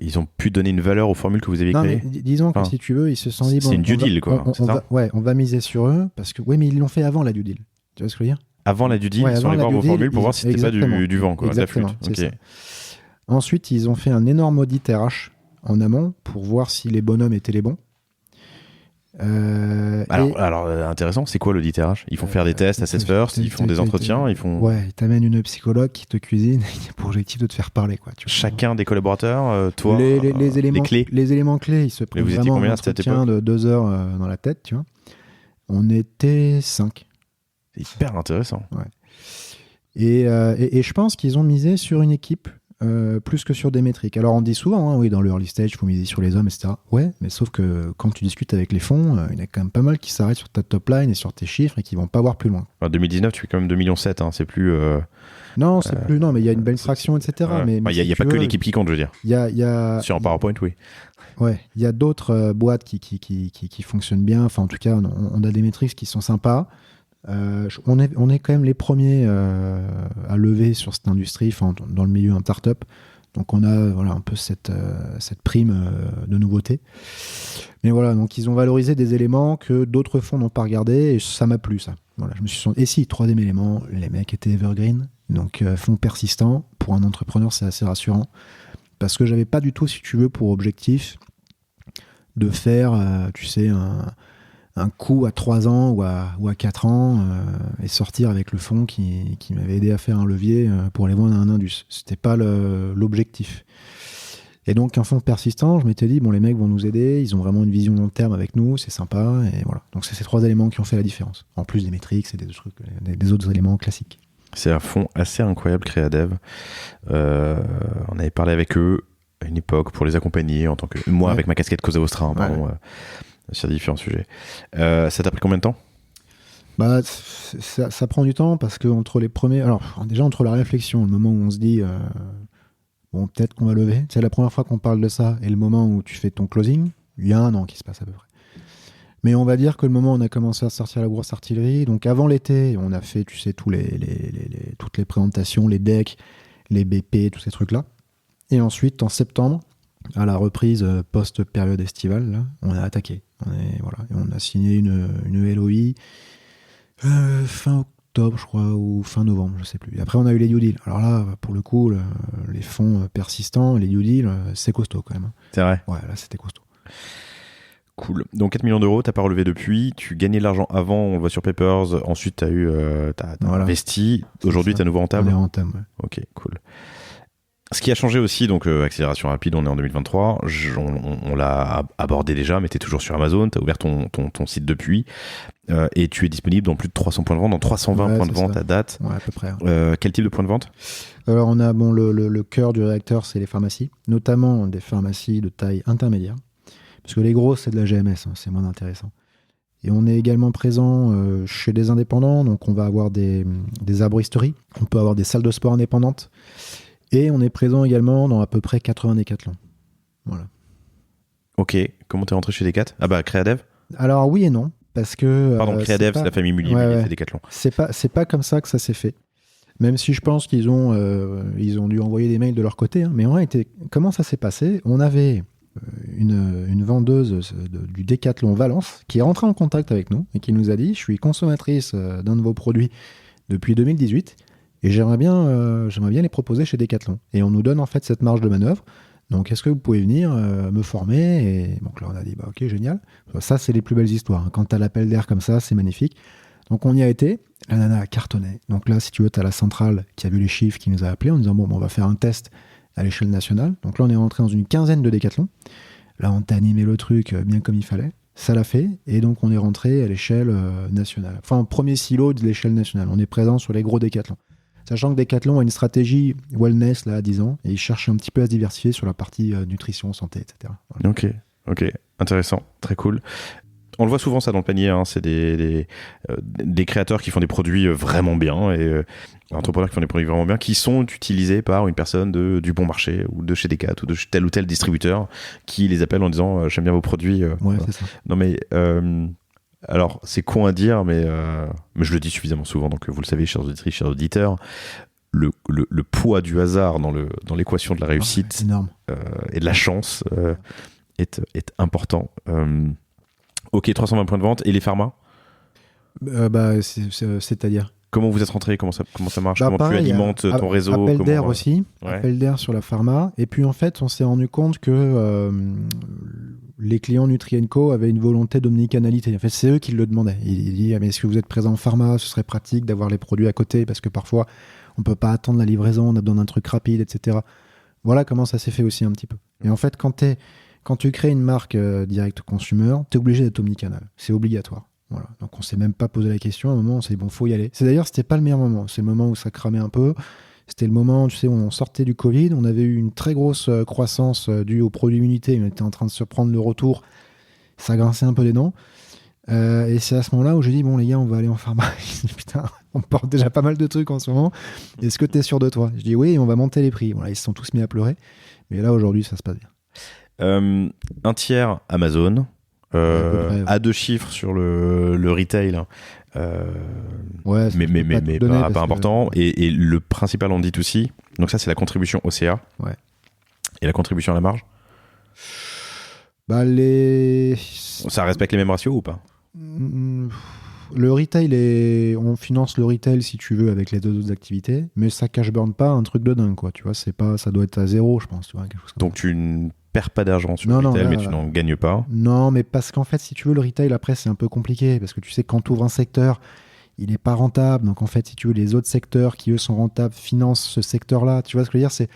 Ils ont pu donner une valeur aux formules que vous avez créées. Disons que si tu veux, ils se sont dit... C'est une due deal, quoi. On va miser sur eux, parce que... Oui, mais ils l'ont fait avant la due deal. Tu vois ce que je veux dire ? Avant la due deal, ils sont allés voir vos formules pour voir si c'était pas du vent, quoi, de la flûte. Okay. Ensuite, ils ont fait un énorme audit RH en amont pour voir si les bonhommes étaient les bons. Alors, intéressant, c'est quoi l'audit RH ? Ils font faire des tests, assess first, ils font des entretiens, ils font... Ouais, ils t'amènent une psychologue qui te cuisine pour objectif de te faire parler, quoi. Tu vois. Chacun des collaborateurs, toi, les éléments clés. Les éléments clés, ils se prennent vraiment un entretien de 2 heures dans la tête, tu vois. On était 5. C'est hyper intéressant. Ouais. Et je pense qu'ils ont misé sur une équipe plus que sur des métriques. Alors on dit souvent, hein, oui, dans le early stage, il faut miser sur les hommes, etc. Ouais, mais sauf que quand tu discutes avec les fonds, il y en a quand même pas mal qui s'arrêtent sur ta top line et sur tes chiffres et qui vont pas voir plus loin. En 2019, tu fais quand même 2,7 millions, hein, c'est plus... Non, c'est plus... Non, mais il y a une belle traction, etc. Ouais. Mais il n'y a pas que l'équipe qui compte, je veux dire. Y a... Sur un PowerPoint, oui. Ouais, il y a d'autres boîtes qui fonctionnent bien. Enfin, en tout cas, on a des métriques qui sont sympas. On est quand même les premiers à lever sur cette industrie, dans le milieu startup. Donc on a un peu cette prime de nouveauté. Mais voilà, donc ils ont valorisé des éléments que d'autres fonds n'ont pas regardé et ça m'a plu, ça. Voilà, je me suis senti... Et si, troisième élément, les mecs étaient evergreen, donc fonds persistants. Pour un entrepreneur, c'est assez rassurant. Parce que j'avais pas du tout, si tu veux, pour objectif de faire, tu sais, un coup à 3 ans ou à 4 ans et sortir avec le fonds qui m'avait aidé à faire un levier pour aller vendre à un Indus. C'était pas l'objectif. Et donc un fonds persistant, je m'étais dit, bon, les mecs vont nous aider, ils ont vraiment une vision long terme avec nous, c'est sympa, et voilà. Donc c'est ces 3 éléments qui ont fait la différence. En plus des métriques, c'est des autres éléments classiques. C'est un fonds assez incroyable, Créadev. On avait parlé avec eux à une époque pour les accompagner en tant que... Moi, avec ma casquette Cosa Vostra, pardon. Sur différents sujets. Ça t'a pris combien de temps ? Ça prend du temps parce que entre les premiers... Alors, déjà, entre la réflexion, le moment où on se dit bon, peut-être qu'on va lever, c'est la première fois qu'on parle de ça, et le moment où tu fais ton closing, il y a 1 an qui se passe à peu près. Mais on va dire que le moment où on a commencé à sortir la grosse artillerie, donc avant l'été, on a fait, tu sais, toutes les présentations, les decks, les BP, tous ces trucs-là. Et ensuite, en septembre, à la reprise post-période estivale, là, on a attaqué. Et on a signé une LOI fin octobre, je crois, ou fin novembre, je sais plus. Et après, on a eu les due deals. Alors là, pour le coup, les fonds persistants, les due deals, c'est costaud quand même. C'est vrai ? Ouais, là, c'était costaud. Cool. Donc 4 millions d'euros, t'as pas relevé depuis. Tu gagnais de l'argent avant, on voit sur Papers. Ensuite, t'as investi. Aujourd'hui, t'es à nouveau rentable ? On est rentable, ouais. Ok, cool. Ce qui a changé aussi, donc accélération rapide, on est en 2023, on l'a abordé déjà, mais tu es toujours sur Amazon, tu as ouvert ton site depuis, et tu es disponible dans plus de 300 points de vente, dans 320 points de vente à date. Ouais, à peu près. Ouais. Quel type de point de vente ? Alors on a le cœur du réacteur, c'est les pharmacies, notamment des pharmacies de taille intermédiaire, parce que les grosses, c'est de la GMS, c'est moins intéressant. Et on est également présent chez des indépendants, donc on va avoir des arboristeries, on peut avoir des salles de sport indépendantes, et on est présent également dans à peu près 80 décathlons. Voilà. Ok, comment t'es rentré chez Decat ? Ah bah, Créadev ? Alors oui et non, parce que... Pardon, Créadev, c'est la famille Mullier, c'est Decathlon. C'est pas comme ça que ça s'est fait. Même si je pense qu'ils ont dû envoyer des mails de leur côté. Hein. Mais en réalité, comment ça s'est passé ? On avait une vendeuse du Décathlon Valence qui est rentrée en contact avec nous et qui nous a dit « Je suis consommatrice d'un de vos produits depuis 2018 ». Et j'aimerais bien les proposer chez Decathlon. Et on nous donne en fait cette marge de manœuvre. Donc, est-ce que vous pouvez venir me former? Et donc là, on a dit, bah, ok, génial. Ça, c'est les plus belles histoires. Quand tu as l'appel d'air comme ça, c'est magnifique. Donc, on y a été. La nana a cartonné. Donc là, si tu veux, tu as la centrale qui a vu les chiffres, qui nous a appelés en disant, bon, on va faire un test à l'échelle nationale. Donc là, on est rentré dans une quinzaine de Decathlon. Là, on t'a animé le truc bien comme il fallait. Ça l'a fait. Et donc, on est rentré à l'échelle nationale. Enfin, premier silo de l'échelle nationale. On est présent sur les gros Decathlon. Sachant que Decathlon a une stratégie wellness là, à 10 ans et ils cherchent un petit peu à se diversifier sur la partie nutrition, santé, etc. Voilà. Ok, intéressant, très cool. On le voit souvent ça dans le panier, hein. C'est des créateurs qui font des produits vraiment bien et entrepreneurs qui font des produits vraiment bien qui sont utilisés par une personne du bon marché ou de chez Decat ou de tel ou tel distributeur qui les appelle en disant j'aime bien vos produits. Ouais, c'est ça. Non mais... alors, c'est con à dire, mais je le dis suffisamment souvent, donc vous le savez, chers auditrices, chers auditeurs, le poids du hasard dans l'équation de la réussite et de la chance est important. Ok, 320 points de vente. Et les pharma c'est-à-dire comment vous êtes rentré? Comment ça marche? Comment pareil, tu alimentes ton réseau? Appel d'air aussi, appel d'air sur la pharma. Et puis en fait, on s'est rendu compte que les clients Nutri&Co avaient une volonté d'omnicanalité. En fait, c'est eux qui le demandaient. Ils disaient, mais est-ce que vous êtes présent en pharma? Ce serait pratique d'avoir les produits à côté parce que parfois, on ne peut pas attendre la livraison, on a besoin d'un truc rapide, etc. Voilà comment ça s'est fait aussi un petit peu. Et en fait, quand tu crées une marque direct consumer, tu es obligé d'être omnicanal. C'est obligatoire. Voilà. Donc, on ne s'est même pas posé la question. À un moment, on s'est dit, bon, faut y aller. D'ailleurs, c'était pas le meilleur moment. C'est le moment où ça cramait un peu. C'était le moment, tu sais, où on sortait du Covid. On avait eu une très grosse croissance due aux produits immunité. On était en train de se prendre le retour. Ça grinçait un peu les dents. Et c'est à ce moment-là où j'ai dit, bon, les gars, on va aller en pharma. Ils disent, putain, on porte déjà pas mal de trucs en ce moment. Est-ce que tu es sûr de toi? Je dis, oui, on va monter les prix. Voilà, ils se sont tous mis à pleurer. Mais là, aujourd'hui, ça se passe bien. Un tiers Amazon. À 2 chiffres sur le retail. Ouais, mais pas important. Et le principal en D2C, donc ça c'est la contribution OCA. Ouais. Et la contribution à la marge, ça respecte les mêmes ratios ou pas? Le retail, on finance le retail si tu veux avec les deux autres activités, mais ça cash burn pas un truc de dingue, quoi. Tu vois, ça doit être à 0, je pense. Tu vois, quelque chose comme donc ça. Tu ne perds pas d'argent sur le retail, mais tu n'en gagnes pas. Non, mais parce qu'en fait, si tu veux, le retail, après, c'est un peu compliqué. Parce que tu sais, quand tu ouvres un secteur, il n'est pas rentable. Donc, en fait, si tu veux, les autres secteurs qui, eux, sont rentables, financent ce secteur-là. Tu vois ce que je veux dire?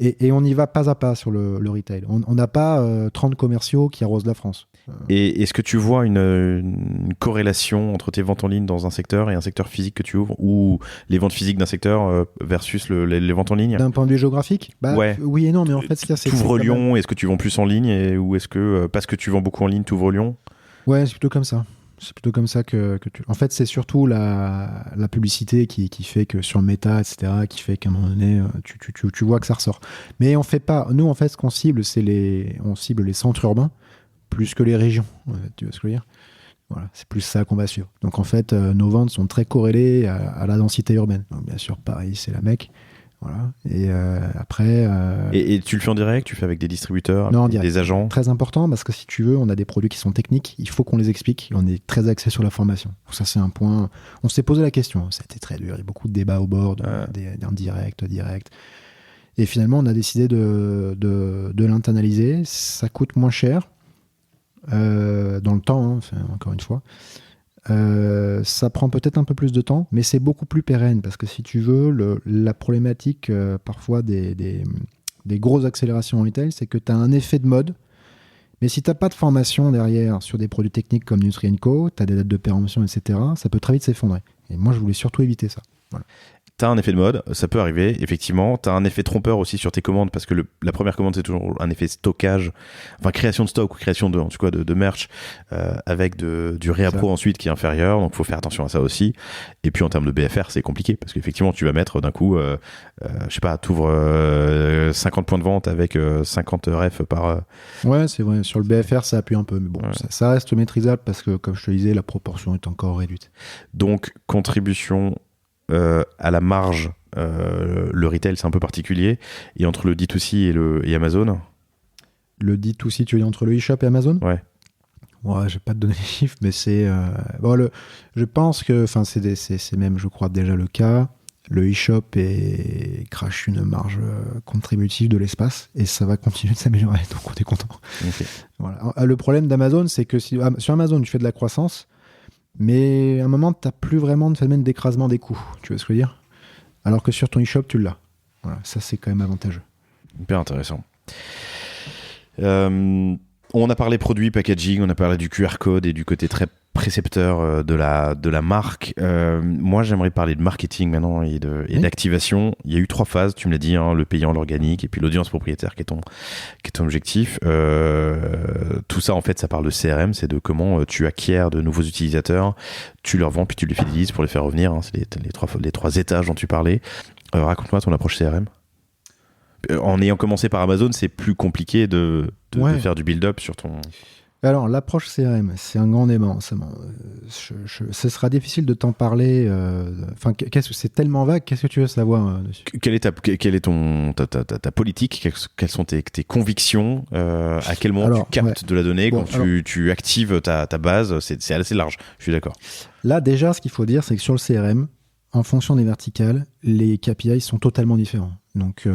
Et on y va pas à pas sur le retail. On n'a pas 30 commerciaux qui arrosent la France. Et est-ce que tu vois une corrélation entre tes ventes en ligne dans un secteur et un secteur physique que tu ouvres, ou les ventes physiques d'un secteur versus les ventes en ligne? D'un point de vue géographique? Ouais. Oui et non, mais en fait, c'est tu ouvres Lyon, est-ce que tu vends plus en ligne, ou est-ce que, parce que tu vends beaucoup en ligne, tu ouvres Lyon? Ouais, c'est plutôt comme ça. C'est plutôt comme ça que tu... En fait, c'est surtout la publicité qui fait que sur Meta, etc., qui fait qu'à un moment donné, tu vois que ça ressort. Mais on fait pas... Nous, en fait, ce qu'on cible, on cible les centres urbains plus que les régions. Tu vois ce que je veux dire? Voilà, c'est plus ça qu'on va suivre. Donc, en fait, nos ventes sont très corrélées à la densité urbaine. Donc, bien sûr, Paris, c'est la Mecque. Voilà. Et après... Et tu le fais en direct? Tu fais avec des distributeurs, non, avec des agents? Très important, parce que si tu veux, on a des produits qui sont techniques, il faut qu'on les explique, et on est très axé sur la formation. Donc ça, c'est un point... On s'est posé la question, ça a été très dur, il y a beaucoup de débats au bord, d'un direct. Et finalement, on a décidé de l'internaliser. Ça coûte moins cher, dans le temps, hein, encore une fois. Ça prend peut-être un peu plus de temps, mais c'est beaucoup plus pérenne, parce que si tu veux, la problématique parfois des grosses accélérations en retail, c'est que tu as un effet de mode, mais si tu n'as pas de formation derrière sur des produits techniques comme Nutri&Co, tu as des dates de péremption, etc., ça peut très vite s'effondrer. Et moi, je voulais surtout éviter ça. Voilà. Tu as un effet de mode, ça peut arriver, effectivement. Tu as un effet trompeur aussi sur tes commandes, parce que la première commande, c'est toujours un effet stockage, enfin création de stock ou création de merch, avec du réappro ensuite qui est inférieur, donc il faut faire attention à ça aussi. Et puis en termes de BFR, c'est compliqué, parce qu'effectivement, tu vas mettre d'un coup, je sais pas, tu ouvres 50 points de vente avec 50 refs par... Ouais, c'est vrai, sur le BFR, ça appuie un peu, mais bon, ouais. ça reste maîtrisable, parce que, comme je te disais, la proportion est encore réduite. Donc, contribution... à la marge, le retail c'est un peu particulier, et entre le D2C et Amazon, le D2C tu veux dire entre le e-shop et Amazon? Ouais, je vais pas te donner les chiffres, mais c'est je pense que c'est même, je crois, déjà le cas. le e-shop crache une marge contributive de l'espace et ça va continuer de s'améliorer, donc on est content. Okay. Voilà. Le problème d'Amazon, c'est que sur Amazon, tu fais de la croissance, mais à un moment, tu n'as plus vraiment de phénomène d'écrasement des coûts, tu vois ce que je veux dire ? Alors que sur ton e-shop, tu l'as. Voilà, ça, c'est quand même avantageux. Hyper intéressant. On a parlé produit, packaging, on a parlé du QR code et du côté très précepteur de la marque. Moi, j'aimerais parler de marketing maintenant et d'activation. Il y a eu 3 phases, tu me l'as dit, hein, le payant, l'organique et puis l'audience propriétaire qui est ton objectif. Tout ça, en fait, ça parle de CRM, c'est de comment tu acquiers de nouveaux utilisateurs, tu leur vends puis tu les fidélises pour les faire revenir. Hein, c'est les 3 étages dont tu parlais. Raconte-moi ton approche CRM. En ayant commencé par Amazon, c'est plus compliqué de faire du build-up sur ton... Alors, l'approche CRM, c'est un grand débat. Ce sera difficile de t'en parler. C'est tellement vague, qu'est-ce que tu veux savoir dessus ? Quelle est ta politique ? Quelles sont tes convictions ? À quel moment tu captes de la donnée quand tu actives ta base ? C'est assez large, je suis d'accord. Là, déjà, ce qu'il faut dire, c'est que sur le CRM, en fonction des verticales, les KPI sont totalement différents. Donc,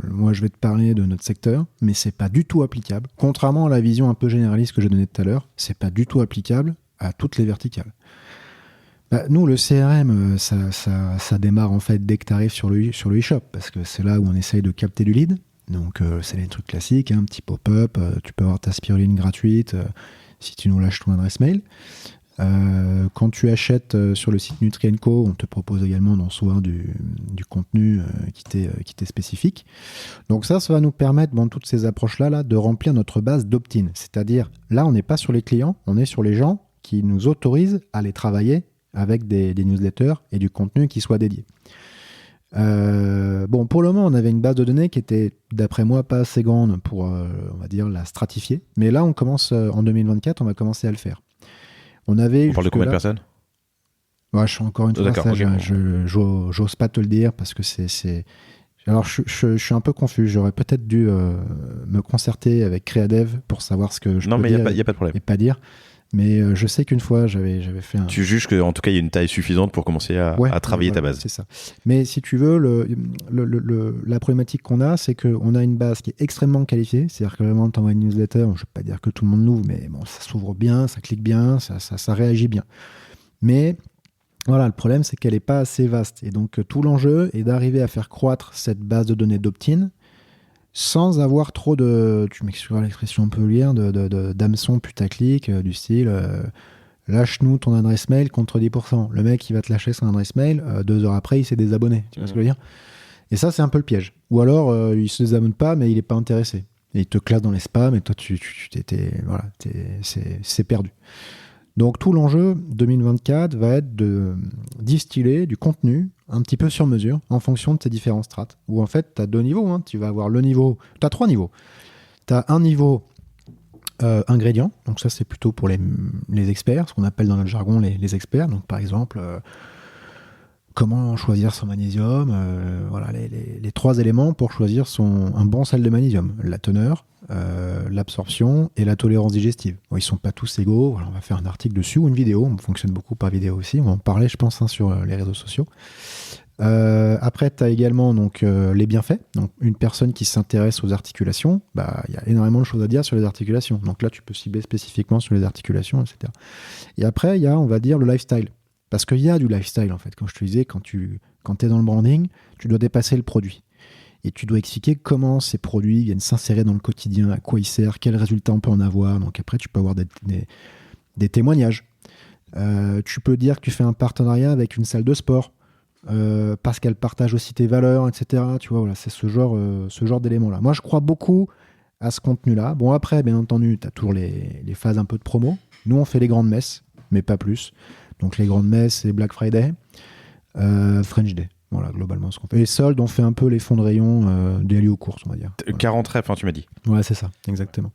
moi, je vais te parler de notre secteur, mais c'est pas du tout applicable. Contrairement à la vision un peu généraliste que j'ai donnée tout à l'heure, c'est pas du tout applicable à toutes les verticales. Nous, le CRM, ça démarre en fait dès que tu arrives sur le e-shop, parce que c'est là où on essaye de capter du lead. Donc, c'est les trucs classiques, un petit pop-up, tu peux avoir ta spiruline gratuite si tu nous lâches ton adresse mail. Quand tu achètes sur le site Nutri & Co, on te propose également d'en recevoir du contenu qui t'est spécifique. Donc ça va nous permettre, toutes ces approches-là, de remplir notre base d'opt-in. C'est-à-dire, là, on n'est pas sur les clients, on est sur les gens qui nous autorisent à les travailler avec des newsletters et du contenu qui soit dédié. Pour le moment, on avait une base de données qui était, d'après moi, pas assez grande pour, on va dire, la stratifier. Mais là, on commence, en 2024, on va commencer à le faire. On parle de combien de personnes ? Je suis encore une fois j'ose pas te le dire parce que c'est... Alors, je suis un peu confus. J'aurais peut-être dû me concerter avec Créadev pour savoir ce que je peux dire. Non, mais il n'y a pas de problème. Et pas dire. Mais je sais qu'une fois, j'avais fait un... Tu juges qu'en tout cas, il y a une taille suffisante pour commencer à travailler ta base. C'est ça. Mais si tu veux, la problématique qu'on a, c'est qu'on a une base qui est extrêmement qualifiée. C'est-à-dire que vraiment, tu envoies une newsletter, je ne vais pas dire que tout le monde l'ouvre, mais ça s'ouvre bien, ça clique bien, ça réagit bien. Mais voilà, le problème, c'est qu'elle n'est pas assez vaste. Et donc, tout l'enjeu est d'arriver à faire croître cette base de données d'opt-in sans avoir trop tu m'excuseras l'expression un peu vulgaire, d'hameçon putaclic, du style lâche-nous ton adresse mail contre 10%. Le mec, il va te lâcher son adresse mail, 2 heures après, il s'est désabonné. Tu vois ce que je veux dire ? Et ça, c'est un peu le piège. Ou alors, il se désabonne pas, mais il n'est pas intéressé. Et il te classe dans les spams, et toi, c'est perdu. Donc, tout l'enjeu 2024 va être de distiller du contenu un petit peu sur mesure en fonction de tes différents strates. Où en fait, tu as 2 niveaux. Tu vas avoir le niveau... Tu as 3 niveaux. Tu as un niveau ingrédients. Donc ça, c'est plutôt pour les experts, ce qu'on appelle dans notre jargon les experts. Donc par exemple, comment choisir son magnésium. Voilà, les 3 éléments pour choisir un bon sel de magnésium. La teneur, l'absorption et la tolérance digestive. Bon, ils ne sont pas tous égaux. Voilà, on va faire un article dessus ou une vidéo. On fonctionne beaucoup par vidéo aussi. On va en parler, je pense, sur les réseaux sociaux. Après, tu as également les bienfaits. Donc, une personne qui s'intéresse aux articulations, y a énormément de choses à dire sur les articulations. Donc là, tu peux cibler spécifiquement sur les articulations, etc. Et après, il y a, on va dire, le lifestyle. Parce qu'il y a du lifestyle, en fait. Comme je te disais, quand tu es dans le branding, tu dois dépasser le produit. Et tu dois expliquer comment ces produits viennent s'insérer dans le quotidien, à quoi ils servent, quels résultats on peut en avoir. Donc après, tu peux avoir des témoignages. Tu peux dire que tu fais un partenariat avec une salle de sport parce qu'elle partage aussi tes valeurs, etc. Tu vois, voilà, c'est ce genre d'éléments-là. Moi, je crois beaucoup à ce contenu-là. Bon, après, bien entendu, tu as toujours les phases un peu de promo. Nous, on fait les grandes messes, mais pas plus. Donc, les grandes messes, c'est Black Friday, French Day. Voilà, globalement, ce qu'on fait. Et les soldes, on fait un peu les fonds de rayon liés aux courses, on va dire. 40 refs, tu m'as dit. Ouais, c'est ça, exactement.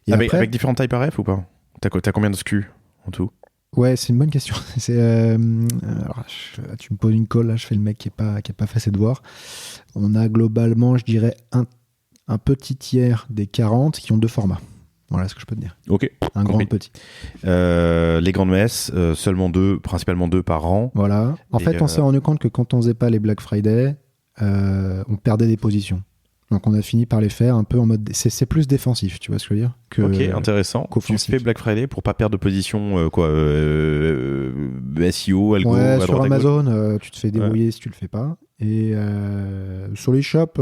Et avec différentes tailles par ref ou pas ? T'as combien de SKU en tout ? Ouais, c'est une bonne question. Alors, tu me poses une colle, là, je fais le mec qui n'a pas fait ses devoirs. On a globalement, je dirais, un petit tiers des 40 qui ont 2 formats. Voilà ce que je peux te dire. Ok. Un grand petit. Les grandes messes, principalement 2 par an. Voilà. En fait, on s'est rendu compte que quand on faisait pas les Black Friday, on perdait des positions. Donc on a fini par les faire un peu en mode... C'est plus défensif, tu vois ce que je veux dire que, ok, intéressant. Tu fais Black Friday pour pas perdre de position, SEO, algo, ouais, à sur droite, Amazon, tu te fais débrouiller si tu le fais pas. Et sur les shops,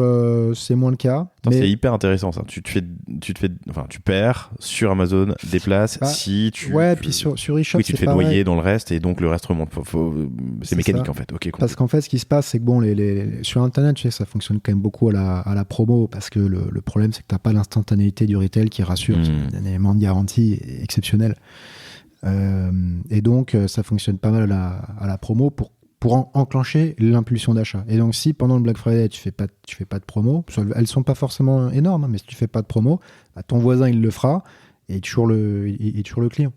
c'est moins le cas. Attends, c'est hyper intéressant ça. Tu perds sur Amazon des places si tu. Ouais, puis sur eShop, oui, tu te fais noyer dans le reste et donc le reste remonte. C'est mécanique ça. En fait. Ok. Parce qu'en fait, ce qui se passe, c'est que bon, sur Internet, tu sais, ça fonctionne quand même beaucoup à la promo parce que le problème, c'est que t'as pas l'instantanéité du retail qui rassure. C'est un élément de garantie exceptionnel. Et donc, ça fonctionne pas mal à la promo pour enclencher l'impulsion d'achat. Et donc, si pendant le Black Friday, tu fais pas de promo, elles sont pas forcément énormes, hein, mais si tu fais pas de promo, bah, ton voisin, il le fera et il est toujours le client.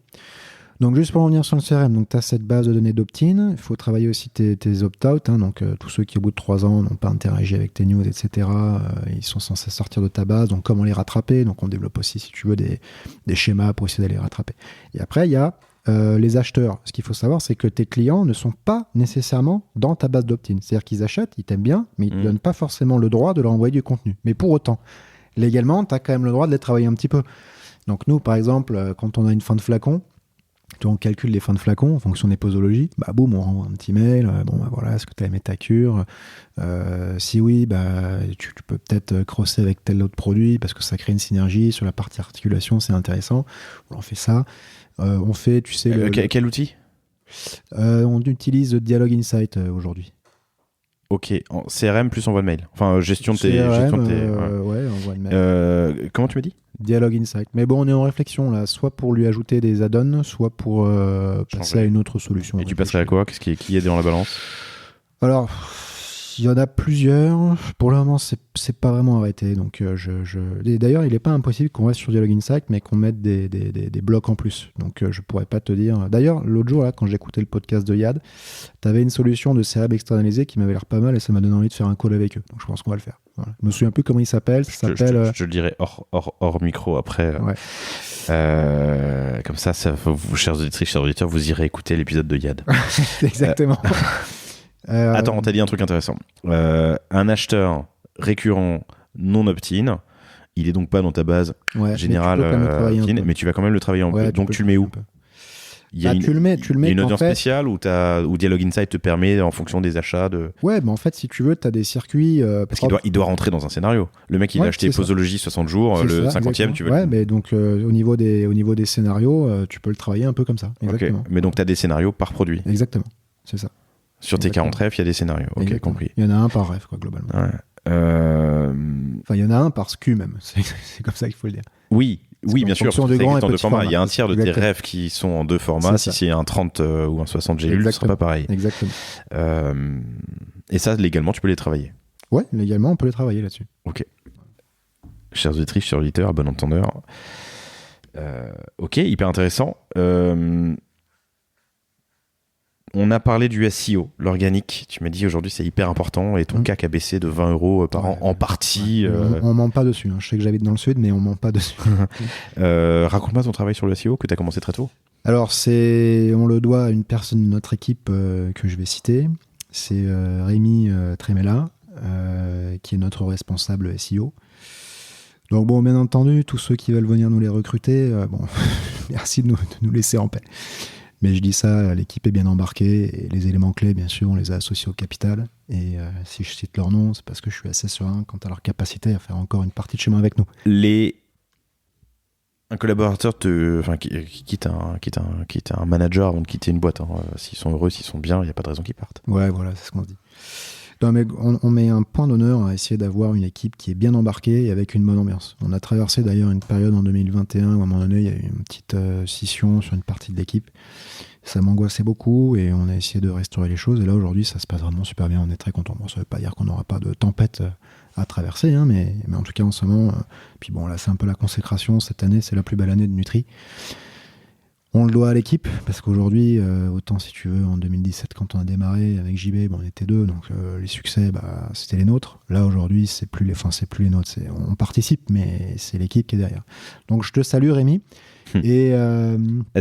Donc, juste pour en revenir sur le CRM, donc tu as cette base de données d'opt-in. Il faut travailler aussi tes opt-out. Hein, donc, tous ceux qui, au bout de 3 ans, n'ont pas interagi avec tes news, etc., ils sont censés sortir de ta base. Donc, comment les rattraper? Donc, on développe aussi, si tu veux, des schémas pour essayer d'aller les rattraper. Et après, il y a les acheteurs. Ce qu'il faut savoir, c'est que tes clients ne sont pas nécessairement dans ta base d'opt-in. C'est-à-dire qu'ils achètent, ils t'aiment bien, mais ils ne te donnent pas forcément le droit de leur envoyer du contenu. Mais pour autant, légalement, tu as quand même le droit de les travailler un petit peu. Donc nous, par exemple, quand on a une fin de flacon, on calcule les fins de flacon en fonction des posologies. Bah boum, on renvoie un petit mail. Voilà, est-ce que tu as aimé ta cure? Si oui, tu peux peut-être crosser avec tel autre produit parce que ça crée une synergie sur la partie articulation, c'est intéressant. On fait ça. On fait, tu sais... Quel outil? On utilise Dialogue Insight aujourd'hui. Ok, en CRM plus envoi de mail. Enfin, gestion de tes... Ouais, envoi de mail. Comment tu m'as dit? Dialogue Insight. Mais bon, on est en réflexion là, soit pour lui ajouter des add-ons, soit pour passer à une autre solution. Et tu passerais à quoi? Qui est dans la balance? Alors, il y en a plusieurs. Pour le moment, c'est pas vraiment arrêté. Donc, Et d'ailleurs, il n'est pas impossible qu'on reste sur Dialogue Insight, mais qu'on mette des blocs en plus. Donc, je pourrais pas te dire. D'ailleurs, l'autre jour, là, quand j'écoutais le podcast de Yad, tu avais une solution de CRM externalisée qui m'avait l'air pas mal et ça m'a donné envie de faire un call avec eux. Donc, je pense qu'on va le faire. Voilà. Je me souviens plus comment il s'appelle. Je te le dirai hors micro après. Ouais. Comme ça, vous, chers auditrices, chers auditeurs, vous irez écouter l'épisode de Yad. Exactement. Attends, on t'a dit un truc intéressant. Un acheteur récurrent non opt-in, il est donc pas dans ta base générale, mais tu vas quand même le travailler en peu. Donc tu le mets où? Il y a tu le mets une audience spéciale où Dialogue Insight te permet, en fonction des achats, de... Ouais, mais en fait, si tu veux, tu as des circuits... Parce qu'il doit rentrer dans un scénario. Le mec, il a acheté Posologie 60 jours, c'est le 50e, exactement. Tu veux... Ouais, mais donc, au niveau des scénarios, tu peux le travailler un peu comme ça. Exactement. Okay. Mais donc, tu as des scénarios par produit. Exactement, c'est ça. Sur tes 40 refs, il y a des scénarios. Ok, exactement. Compris. Il y en a un par ref, quoi, globalement. Ouais. Enfin, il y en a un par SKU, même. C'est comme ça qu'il faut le dire. Oui, bien sûr. De grand et petit format. Il y a un tiers de tes refs qui sont en 2 formats. Si c'est un 30 ou un 60 GLU, ce sera pas pareil. Exactement. Et ça, légalement, tu peux les travailler. Ouais, légalement, on peut les travailler là-dessus. Ok. Chers auditrices, chers auditeurs, à bon entendeur. Ok, hyper intéressant. On a parlé du SEO, l'organique. Tu m'as dit aujourd'hui c'est hyper important et ton CAC a baissé de 20 € par an en partie. On ment pas dessus. Hein. Je sais que j'habite dans le sud, mais on ment pas dessus. Raconte-moi ton travail sur le SEO que tu as commencé très tôt. Alors, on le doit à une personne de notre équipe que je vais citer. C'est Rémi Tremella, qui est notre responsable SEO. Donc bon, bien entendu, tous ceux qui veulent venir nous les recruter, merci de nous laisser en paix. Mais je dis ça, l'équipe est bien embarquée et les éléments clés, bien sûr, on les a associés au capital. Et si je cite leur nom, c'est parce que je suis assez serein quant à leur capacité à faire encore une partie de chemin avec nous. Un collaborateur qui quitte un manager avant de quitter une boîte. Hein. S'ils sont heureux, s'ils sont bien, il n'y a pas de raison qu'ils partent. Ouais, voilà, c'est ce qu'on se dit. Non, mais on met un point d'honneur à essayer d'avoir une équipe qui est bien embarquée et avec une bonne ambiance. On a traversé d'ailleurs une période en 2021 où à un moment donné, il y a eu une petite scission sur une partie de l'équipe. Ça m'angoissait beaucoup et on a essayé de restaurer les choses. Et là, aujourd'hui, ça se passe vraiment super bien. On est très contents. Bon, ça ne veut pas dire qu'on n'aura pas de tempête à traverser, hein, mais en tout cas, en ce moment... puis bon, là, c'est un peu la consécration. Cette année, c'est la plus belle année de Nutri. On le doit à l'équipe, parce qu'aujourd'hui, autant si tu veux, en 2017, quand on a démarré avec JB, on était deux, donc les succès, c'était les nôtres. Là, aujourd'hui, c'est plus les nôtres. On participe, mais c'est l'équipe qui est derrière. Donc, je te salue, Rémi. Et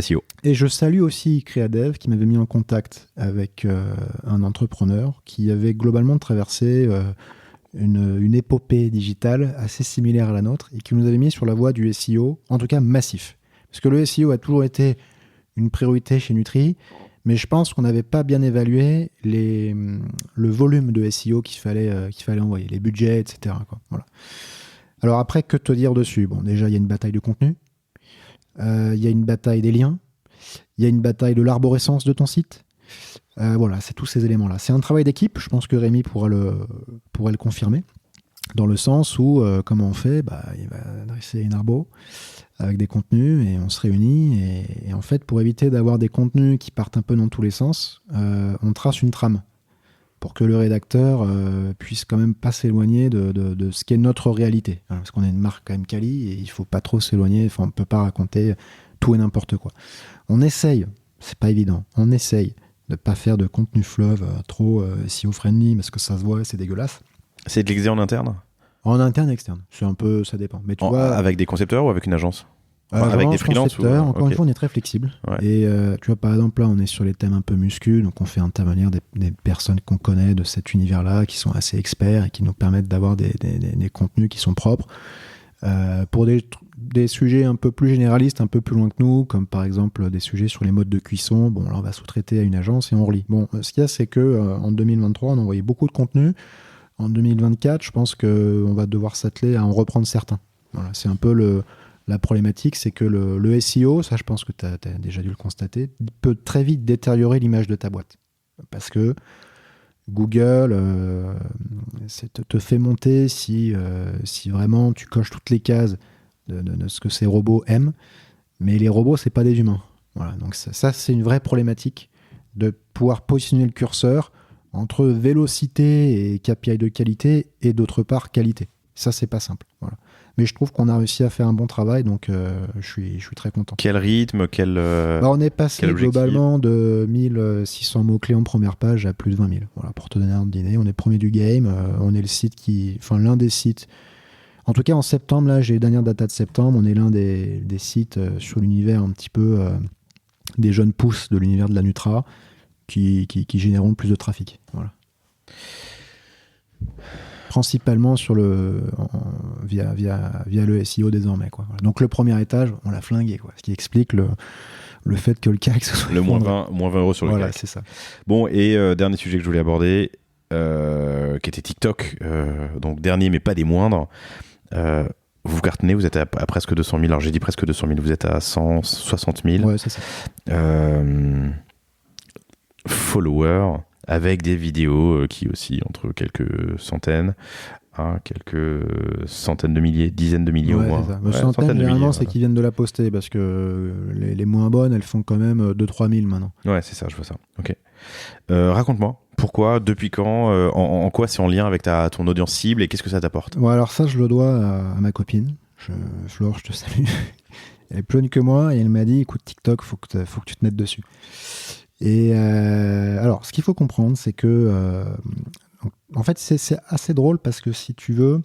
SEO. Et je salue aussi Créadev, qui m'avait mis en contact avec un entrepreneur qui avait globalement traversé une épopée digitale assez similaire à la nôtre et qui nous avait mis sur la voie du SEO, en tout cas massif. Parce que le SEO a toujours été une priorité chez Nutri, mais je pense qu'on n'avait pas bien évalué le volume de SEO qu'il fallait envoyer, les budgets, etc. quoi. Voilà. Alors après, que te dire dessus ? Bon, déjà, il y a une bataille de contenu, il y a une bataille des liens, il y a une bataille de l'arborescence de ton site. Voilà, c'est tous ces éléments-là. C'est un travail d'équipe, je pense que Rémi pourrait le confirmer, dans le sens où, comment on fait ? Il va dresser une arbo avec des contenus et on se réunit. Et en fait, pour éviter d'avoir des contenus qui partent un peu dans tous les sens, on trace une trame pour que le rédacteur puisse quand même pas s'éloigner de ce qu'est notre réalité. Alors, parce qu'on est une marque quand même quali et il faut pas trop s'éloigner, on ne peut pas raconter tout et n'importe quoi. On essaye, c'est pas évident, on essaye de pas faire de contenu fleuve trop SEO friendly parce que ça se voit, c'est dégueulasse. C'est de l'exé en interne ? En interne et externe, c'est un peu, ça dépend. Mais tu vois, avec des concepteurs ou avec une agence ? Avec des freelances encore une fois, on est très flexible. Ouais. Et tu vois, par exemple, là, on est sur les thèmes un peu muscu, donc on fait intervenir des personnes qu'on connaît de cet univers-là, qui sont assez experts et qui nous permettent d'avoir des contenus qui sont propres. Pour des sujets un peu plus généralistes, un peu plus loin que nous, comme par exemple des sujets sur les modes de cuisson, bon, là, on va sous-traiter à une agence et on relit. Bon, ce qu'il y a, c'est que en 2023, on a envoyé beaucoup de contenu. En 2024, je pense qu'on va devoir s'atteler à en reprendre certains. Voilà, c'est un peu la problématique, c'est que le SEO, ça je pense que tu as déjà dû le constater, peut très vite détériorer l'image de ta boîte. Parce que Google te fait monter si vraiment tu coches toutes les cases de ce que ces robots aiment, mais les robots, c'est pas des humains. Voilà, donc ça c'est une vraie problématique de pouvoir positionner le curseur entre vélocité et KPI de qualité et d'autre part qualité. Ça, c'est pas simple. Voilà. Mais je trouve qu'on a réussi à faire un bon travail, donc je suis très content. Quel rythme, on est passé globalement de 1600 mots-clés en première page à plus de 20 000. Voilà, pour te donner un dîner, on est premier du game, on est le site l'un des sites. En tout cas, en septembre, là, j'ai les dernières datas de septembre, on est l'un des sites sur l'univers un petit peu des jeunes pousses de l'univers de la Nutra qui généreront le plus de trafic. Voilà. Principalement via le SEO désormais, quoi. Voilà. Donc le premier étage, on l'a flingué, quoi. Ce qui explique le fait que le CAC se soit le moins 20 € sur le CAC. Voilà, c'est ça. Bon, et dernier sujet que je voulais aborder, qui était TikTok. Donc dernier, mais pas des moindres. Vous cartonnez, vous êtes à presque 200 000. Alors j'ai dit presque 200 000, vous êtes à 160 000. Ouais, c'est ça. Followers, avec des vidéos qui oscillent entre quelques centaines à quelques centaines de milliers, dizaines de milliers au moins. Centaines, généralement, c'est qu'ils viennent de la poster, parce que les moins bonnes, elles font quand même 2-3 000 maintenant. Ouais, c'est ça, je vois ça. Ok. Raconte-moi, pourquoi, depuis quand, en quoi c'est en lien avec ton audience cible et qu'est-ce que ça t'apporte ? Ouais, alors ça, je le dois à ma copine. Flore, je te salue. Elle est plus jeune que moi et elle m'a dit, écoute, TikTok, faut que tu te mettes dessus. Et alors, ce qu'il faut comprendre, c'est que en fait, c'est assez drôle parce que si tu veux,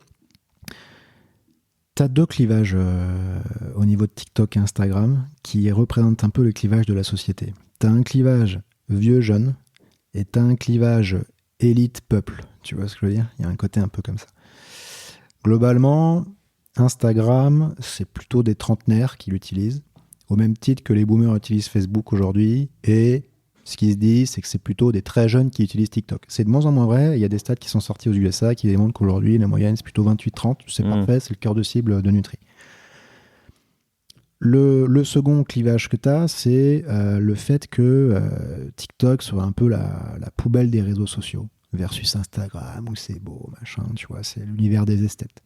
tu as deux clivages au niveau de TikTok et Instagram qui représentent un peu le clivage de la société. Tu as un clivage vieux-jeune et tu as un clivage élite-peuple. Tu vois ce que je veux dire ? Il y a un côté un peu comme ça. Globalement, Instagram, c'est plutôt des trentenaires qui l'utilisent, au même titre que les boomers utilisent Facebook aujourd'hui, et ce qui se dit, c'est que c'est plutôt des très jeunes qui utilisent TikTok. C'est de moins en moins vrai. Il y a des stats qui sont sortis aux USA qui démontrent qu'aujourd'hui, la moyenne, c'est plutôt 28-30. C'est parfait, c'est le cœur de cible de Nutri. Le second clivage que tu as, c'est le fait que TikTok soit un peu la poubelle des réseaux sociaux versus Instagram, où c'est beau, machin, tu vois, c'est l'univers des esthètes.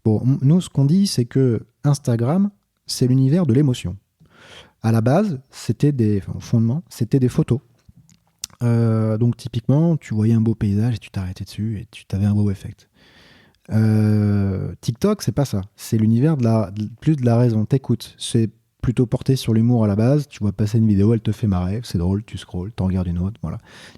Bon, nous, ce qu'on dit, c'est que Instagram, c'est l'univers de l'émotion. À la base, au fondement, c'était des photos. Donc typiquement, tu voyais un beau paysage et tu t'arrêtais dessus et tu avais un beau effect. TikTok, c'est pas ça. C'est l'univers plus de la raison. T'écoutes. C'est plutôt porté sur l'humour à la base. Tu vois passer une vidéo, elle te fait marrer, c'est drôle, tu scrolles, t'en regardes une autre, voilà.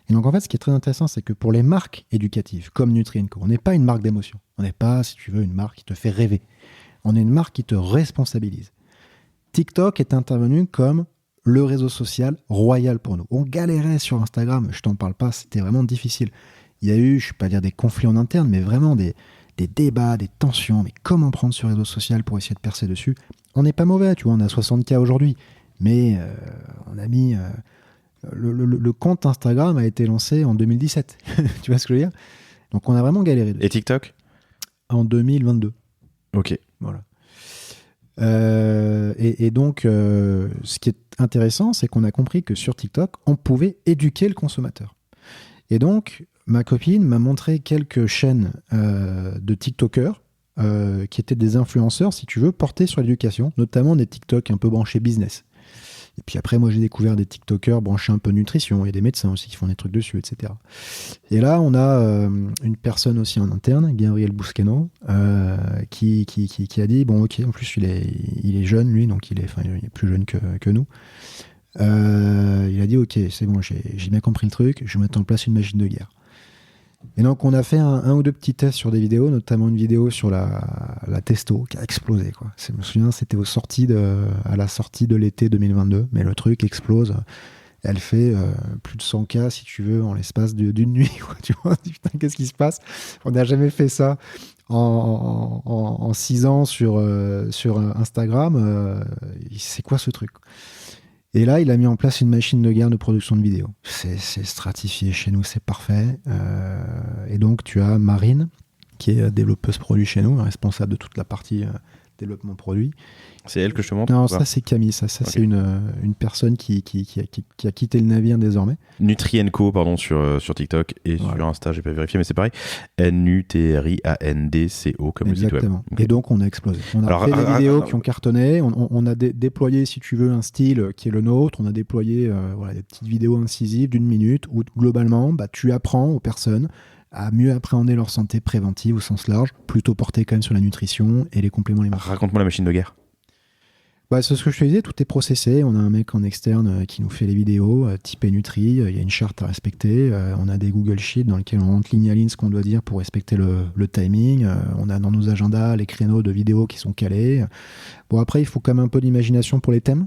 Et donc en fait, ce qui est très intéressant, c'est que pour les marques éducatives, comme Nutri&Co, on n'est pas une marque d'émotion. On n'est pas, si tu veux, une marque qui te fait rêver. On est une marque qui te responsabilise. TikTok est intervenu comme le réseau social royal pour nous. On galérait sur Instagram, je t'en parle pas, c'était vraiment difficile. Il y a eu, je ne vais pas dire des conflits en interne, mais vraiment des débats, des tensions. Mais comment prendre ce réseau social pour essayer de percer dessus ? On n'est pas mauvais, tu vois, on a 60K aujourd'hui. Mais on a mis... le compte Instagram a été lancé en 2017. Tu vois ce que je veux dire ? Donc on a vraiment galéré. Et TikTok ? En 2022. Ok. Voilà. Et donc, ce qui est intéressant, c'est qu'on a compris que sur TikTok, on pouvait éduquer le consommateur. Et donc, ma copine m'a montré quelques chaînes de TikTokers qui étaient des influenceurs, si tu veux, portés sur l'éducation, notamment des TikTok un peu branchés business. Et puis après, moi, j'ai découvert des TikTokers branchés un peu nutrition. Il y a des médecins aussi qui font des trucs dessus, etc. Et là, on a une personne aussi en interne, Gabriel Busqueno, qui a dit, bon, ok, en plus, il est jeune, lui, donc il est plus jeune que nous. Il a dit, ok, c'est bon, j'ai bien compris le truc, je vais mettre en place une machine de guerre. Et donc, on a fait un ou deux petits tests sur des vidéos, notamment une vidéo sur la testo qui a explosé, quoi. Je me souviens, c'était à la sortie de l'été 2022, mais le truc explose. Elle fait plus de 100K, si tu veux, en l'espace d'une nuit, quoi. Tu vois, putain, qu'est-ce qui se passe ? On n'a jamais fait ça en 6 ans sur Instagram. C'est quoi ce truc ? Et là, il a mis en place une machine de guerre de production de vidéos. C'est stratifié chez nous, c'est parfait. Et donc, tu as Marine, qui est développeuse produit chez nous, responsable de toute la partie développement produit. C'est elle que je te montre ? Non, ça c'est Camille. Ça okay. C'est une personne qui a quitté le navire désormais. Nutri&Co, pardon, sur TikTok et voilà. Sur Insta, j'ai pas vérifié, mais c'est pareil. NUTRIANDCO comme le site web. Exactement. Okay. Et donc on a explosé. On a fait des vidéos qui ont cartonné. On a déployé, si tu veux, un style qui est le nôtre. On a déployé des petites vidéos incisives d'1 minute où globalement, tu apprends aux personnes à mieux appréhender leur santé préventive au sens large, plutôt portée quand même sur la nutrition et les compléments alimentaires. Raconte-moi la machine de guerre. C'est ce que je te disais, tout est processé. On a un mec en externe qui nous fait les vidéos, typé Nutri, il y a une charte à respecter. On a des Google Sheets dans lesquels on rentre ligne à ligne ce qu'on doit dire pour respecter le timing. On a dans nos agendas les créneaux de vidéos qui sont calés. Bon, après, il faut quand même un peu d'imagination pour les thèmes.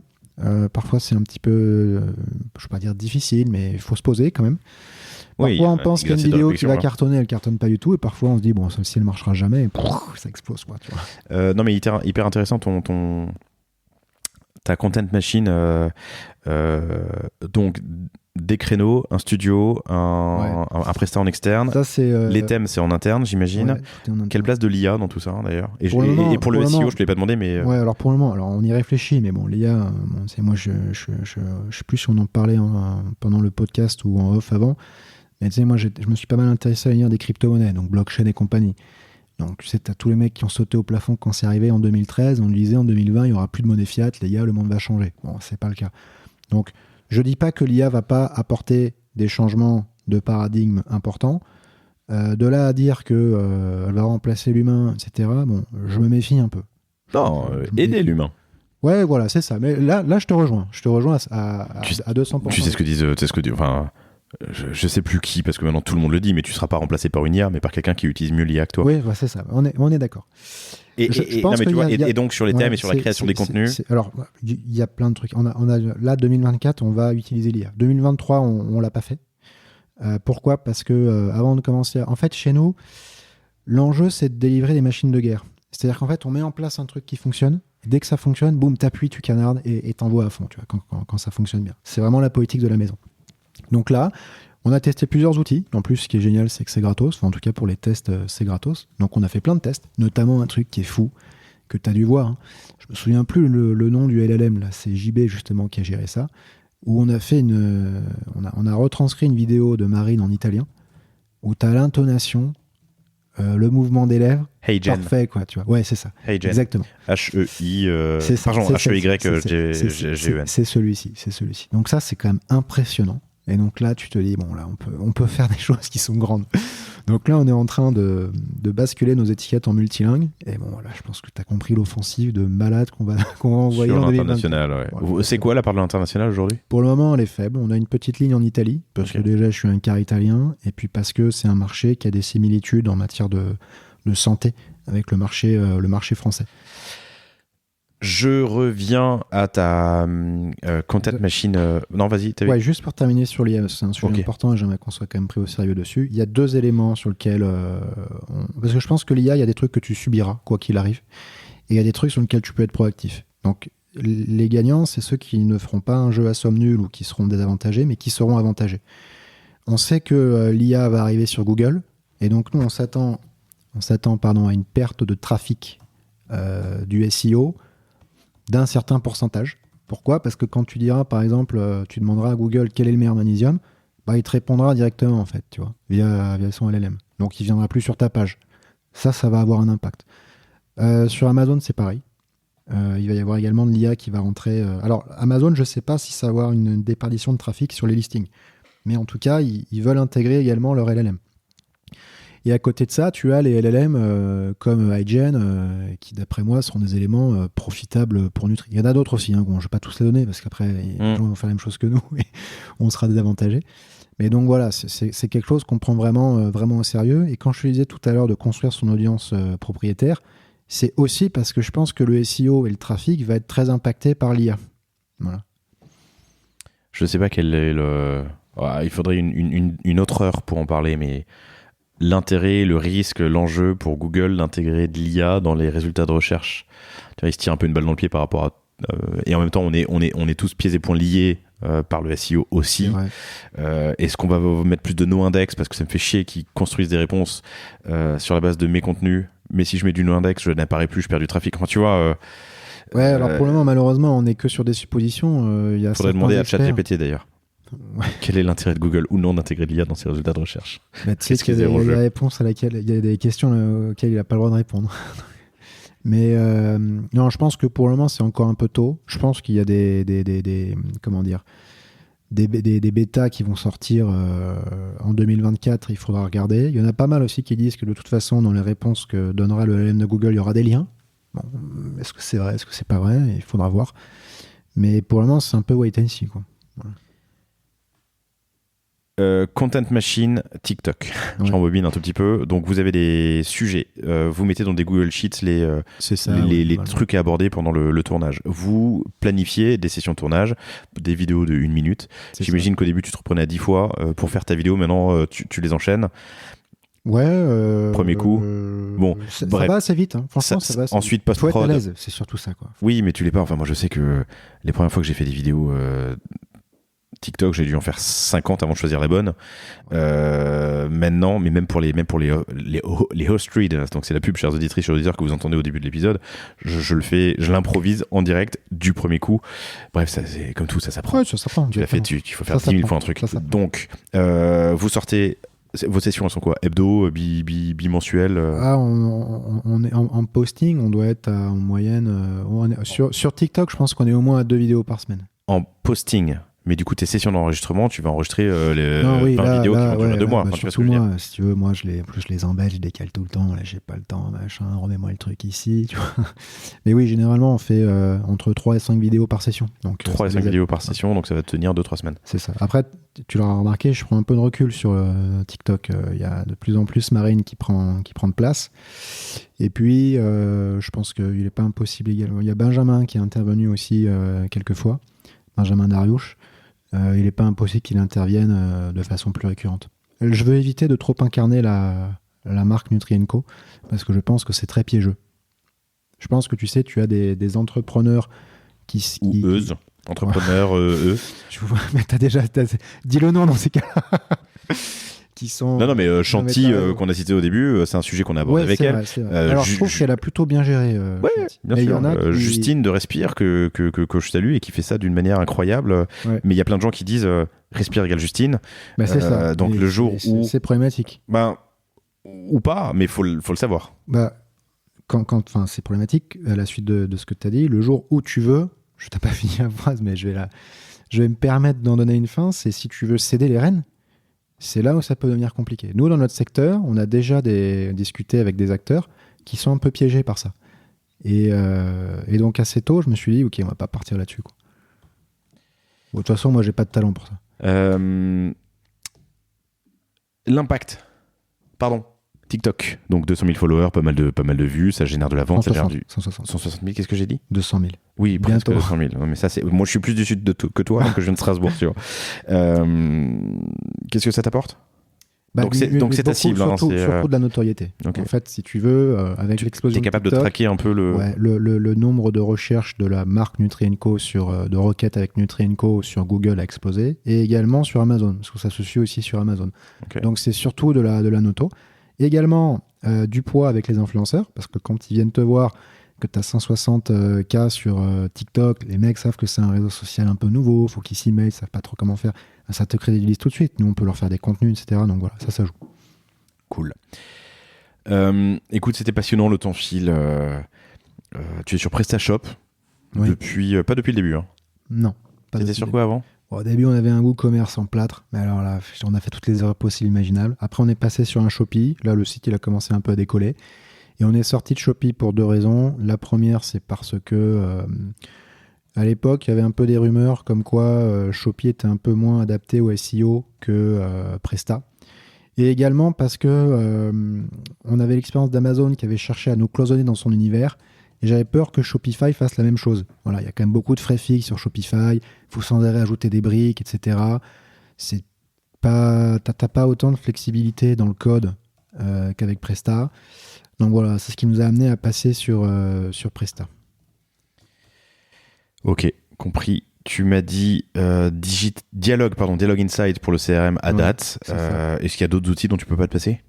Parfois, c'est un petit peu, je ne vais pas dire difficile, mais il faut se poser quand même. Parfois, on pense qu'une vidéo qui va cartonner, elle cartonne pas du tout. Et parfois, on se dit, bon, celle-ci, elle marchera jamais. Et ça explose, quoi, tu vois. Non, mais hyper intéressant ta content machine. Donc, des créneaux, un studio, un prestat en externe. Ça, c'est, les thèmes, c'est en interne, j'imagine. Ouais, quelle place de l'IA dans tout ça, d'ailleurs ? Et pour le SEO, je ne te l'ai pas demandé, mais... Ouais, alors pour le moment, on y réfléchit, mais bon, l'IA, moi, je sais plus si on en parlait pendant le podcast ou en off avant. Mais tu sais, moi, je me suis pas mal intéressé à l'univers des crypto-monnaies, donc blockchain et compagnie. Donc, tu sais, tu as tous les mecs qui ont sauté au plafond quand c'est arrivé en 2013. On disait en 2020, il n'y aura plus de monnaie fiat, les gars, le monde va changer. Bon, c'est pas le cas. Donc, je dis pas que l'IA va pas apporter des changements de paradigme importants. De là à dire qu'elle va remplacer l'humain, etc., bon, je me méfie un peu. Non, aider l'humain. Ouais, voilà, c'est ça. Mais là, je te rejoins. Je te rejoins à 200%. Tu sais ce que disent... Enfin... Je sais plus qui, parce que maintenant tout le monde le dit, mais tu seras pas remplacé par une IA, mais par quelqu'un qui utilise mieux l'IA que toi. Oui, c'est ça. On est d'accord. Et donc sur les thèmes et sur la création des contenus. Alors, il y a plein de trucs. On a là 2024, on va utiliser l'IA. 2023, on l'a pas fait. Pourquoi ? Parce que avant de commencer, en fait, chez nous, l'enjeu c'est de délivrer des machines de guerre. C'est-à-dire qu'en fait, on met en place un truc qui fonctionne. Dès que ça fonctionne, boum, t'appuies, tu canardes et t'envoies à fond. Tu vois, quand ça fonctionne bien. C'est vraiment la politique de la maison. Donc là, on a testé plusieurs outils. En plus, ce qui est génial, c'est que c'est gratos. Enfin, en tout cas, pour les tests, c'est gratos. Donc, on a fait plein de tests, notamment un truc qui est fou, que tu as dû voir. Je me souviens plus le nom du LLM. Là. C'est JB, justement, qui a géré ça. Où on a fait on a retranscrit une vidéo de Marine en italien, où tu as l'intonation, le mouvement des lèvres. Hey Jen. Parfait, quoi, tu vois. Ouais, c'est ça. Hey Jen. Exactement. H-E-I... Pardon, H-E-Y-G-E-N. C'est celui-ci. Donc ça, c'est quand même impressionnant. Et donc là, tu te dis, bon, là, on peut faire des choses qui sont grandes. Donc là, on est en train de basculer nos étiquettes en multilingue. Et bon, voilà, je pense que tu as compris l'offensive de malade qu'on va envoyer sur en 2024. l'international, ouais. Voilà, C'est quoi la part de l'international aujourd'hui? Pour le moment, elle est faible. On a une petite ligne en Italie, parce que déjà, je suis un quart italien, et puis parce que c'est un marché qui a des similitudes en matière de santé avec le marché français. Je reviens à ta Content Machine. Non, vas-y. Ouais, juste pour terminer sur l'IA, c'est un sujet important et j'aimerais qu'on soit quand même pris au sérieux dessus. Il y a 2 éléments sur lesquels... Parce que je pense que l'IA, il y a des trucs que tu subiras, quoi qu'il arrive, et il y a des trucs sur lesquels tu peux être proactif. Donc, les gagnants, c'est ceux qui ne feront pas un jeu à somme nulle ou qui seront désavantagés, mais qui seront avantagés. On sait que l'IA va arriver sur Google, et donc nous, on s'attend à une perte de trafic du SEO d'un certain pourcentage. Pourquoi ? Parce que quand tu diras, par exemple, tu demanderas à Google quel est le meilleur magnésium, bah, il te répondra directement, en fait, tu vois, via son LLM. Donc, il ne viendra plus sur ta page. Ça va avoir un impact. Sur Amazon, c'est pareil. Il va y avoir également de l'IA qui va rentrer. Alors, Amazon, je ne sais pas si ça va avoir une déperdition de trafic sur les listings. Mais en tout cas, ils veulent intégrer également leur LLM. Et à côté de ça, tu as les LLM comme iGen, qui d'après moi seront des éléments profitables pour Nutri. Il y en a d'autres aussi, hein. Bon, je ne vais pas tous les donner parce qu'après, les gens vont faire la même chose que nous et on sera désavantagés. Mais donc voilà, c'est quelque chose qu'on prend vraiment au sérieux. Et quand je te disais tout à l'heure de construire son audience propriétaire, c'est aussi parce que je pense que le SEO et le trafic va être très impacté par l'IA. Voilà. Je ne sais pas quel est le... il faudrait une autre heure pour en parler, mais... L'intérêt, le risque, l'enjeu pour Google d'intégrer de l'IA dans les résultats de recherche. Tu vois, il se tire un peu une balle dans le pied par rapport à... et en même temps, on est tous pieds et poings liés par le SEO aussi. Est-ce qu'on va mettre plus de no-index parce que ça me fait chier qu'ils construisent des réponses sur la base de mes contenus, mais si je mets du no-index, je n'apparais plus, je perds du trafic. Enfin, tu vois... ouais, alors pour le moment, malheureusement, on n'est que sur des suppositions. Il faudrait demander à ChatGPT d'ailleurs. Ouais. Quel est l'intérêt de Google ou non d'intégrer l'IA dans ses résultats de recherche? Tu sais qu'il y a des réponses à laquelle il y a des questions auxquelles il n'a pas le droit de répondre. Mais non, je pense que pour le moment c'est encore un peu tôt. Je pense qu'il y a des bêtas qui vont sortir en 2024. Il faudra regarder. Il y en a pas mal aussi qui disent que de toute façon dans les réponses que donnera le LLM de Google, il y aura des liens. Bon, est-ce que c'est vrai, est-ce que c'est pas vrai? Il faudra voir. Mais pour le moment c'est un peu wait and see, quoi. Voilà. Content Machine, TikTok. Ouais. Je rembobine un tout petit peu. Donc vous avez des sujets. Vous mettez dans des Google Sheets les trucs à aborder pendant le tournage. Vous planifiez des sessions de tournage, des vidéos de 1 minute. J'imagine qu'au début tu te reprenais à 10 fois pour faire ta vidéo. Maintenant tu les enchaînes. Ouais. Premier coup. Bon, ça va assez vite. Hein. Franchement, ça va assez ensuite, vite. post-prod. Faut être à l'aise, c'est surtout ça, quoi. Oui, mais tu l'es pas. Enfin, moi je sais que les premières fois que j'ai fait des vidéos TikTok, j'ai dû en faire 50 avant de choisir la bonne. Maintenant, mais même pour les host reads, donc c'est la pub, chers auditrices, chers auditeurs, que vous entendez au début de l'épisode, je l'improvise en direct du premier coup. Bref, ça, c'est comme tout, ça s'apprend. Ouais, ça s'apprend. Tu l'as fait, il faut faire 10 000 fois un truc. Donc, vous sortez. Vos sessions, elles sont quoi? Hebdo, bimensuelles? On est en posting, on doit être en moyenne. Sur TikTok, je pense qu'on est au moins à 2 vidéos par semaine. En posting? Mais du coup, tes sessions d'enregistrement, tu vas enregistrer les 20 vidéos qui vont durer 2 mois. Enfin, tu vois ce que je veux dire. Si tu veux, moi, je les embête, je décale tout le temps. Là, j'ai pas le temps, machin. Remets-moi le truc ici. Tu vois. Mais oui, généralement, on fait entre 3 et 5 vidéos par session. Donc, 3 et 5 vidéos par session, donc ça va te tenir 2-3 semaines. C'est ça. Après, tu l'auras remarqué, je prends un peu de recul sur TikTok. Il y a de plus en plus Marine qui prend de place. Et puis, je pense qu'il n'est pas impossible également. Il y a Benjamin qui est intervenu aussi quelques fois. Benjamin Dariouche. Il n'est pas impossible qu'il intervienne de façon plus récurrente. Je veux éviter de trop incarner la marque Nutri & Co parce que je pense que c'est très piégeux. Je pense que tu sais, tu as des entrepreneurs qui entrepreneurs, eux. Tu vois, mais dis le nom dans ces cas-là. Qui sont... Non, mais Chanty, qu'on a cité au début, c'est un sujet qu'on a abordé avec elle. Alors, je trouve qu'elle a plutôt bien géré. Ouais, bien sûr. Y en a qui... Justine de Respire, que je salue et qui fait ça d'une manière incroyable. Ouais. Mais il y a plein de gens qui disent Respire égale Justine. Bah, c'est ça. Donc, le jour où. C'est problématique. Ou pas, mais il faut le savoir. Quand c'est problématique, à la suite de ce que tu as dit, le jour où tu veux, je t'ai pas fini la phrase, mais je vais me permettre d'en donner une fin, c'est si tu veux céder les rênes. c'est là où ça peut devenir compliqué. Nous, dans notre secteur, on a déjà discuté avec des acteurs qui sont un peu piégés par ça. Et donc, assez tôt, je me suis dit, OK, on va pas partir là-dessus, quoi. Bon, de toute façon, moi, j'ai pas de talent pour ça. L'impact. Pardon. TikTok. Donc 200 000 followers, pas mal de vues, ça génère de la vente. 160, ça génère 160 000, qu'est-ce que j'ai dit ? 200 000. Oui, presque Bientôt. 200 000. Non, mais ça, moi, je suis plus du sud que toi, que je viens de Strasbourg, tu vois. Qu'est-ce que ça t'apporte ? Donc c'est ta cible. Surtout de la notoriété. Okay. En fait, si tu veux, avec l'explosion tu es capable de TikTok, de traquer un peu le nombre de recherches de la marque Nutri&Co de requêtes avec Nutri&Co sur Google a explosé, et également sur Amazon, parce que ça se suit aussi sur Amazon. Okay. Donc c'est surtout de la noto. Également du poids avec les influenceurs, parce que quand ils viennent te voir que tu as 160K sur TikTok, les mecs savent que c'est un réseau social un peu nouveau, faut qu'ils s'y mettent, ils savent pas trop comment faire. Ça te crédibilise tout de suite. Nous, on peut leur faire des contenus, etc. Donc voilà, ça joue. Cool. Écoute, c'était passionnant, le temps file. Tu es sur PrestaShop depuis, pas depuis le début. Hein. Non. T'étais sur quoi avant ? Au début, on avait un WooCommerce en plâtre, mais alors là, on a fait toutes les erreurs possibles imaginables. Après, on est passé sur un Shopee. Là, le site, il a commencé un peu à décoller. Et on est sorti de Shopee pour 2 raisons. La première, c'est parce que à l'époque, il y avait un peu des rumeurs comme quoi Shopee était un peu moins adapté au SEO que Presta. Et également parce que on avait l'expérience d'Amazon qui avait cherché à nous cloisonner dans son univers. Et j'avais peur que Shopify fasse la même chose. Voilà, il y a quand même beaucoup de frais fixes sur Shopify. Il faut sans arrêt ajouter des briques, etc. T'as pas autant de flexibilité dans le code qu'avec Presta. Donc voilà, c'est ce qui nous a amené à passer sur Presta. Ok, compris. Tu m'as dit Dialogue Insight pour le CRM à date. Est-ce qu'il y a d'autres outils dont tu peux pas te passer ?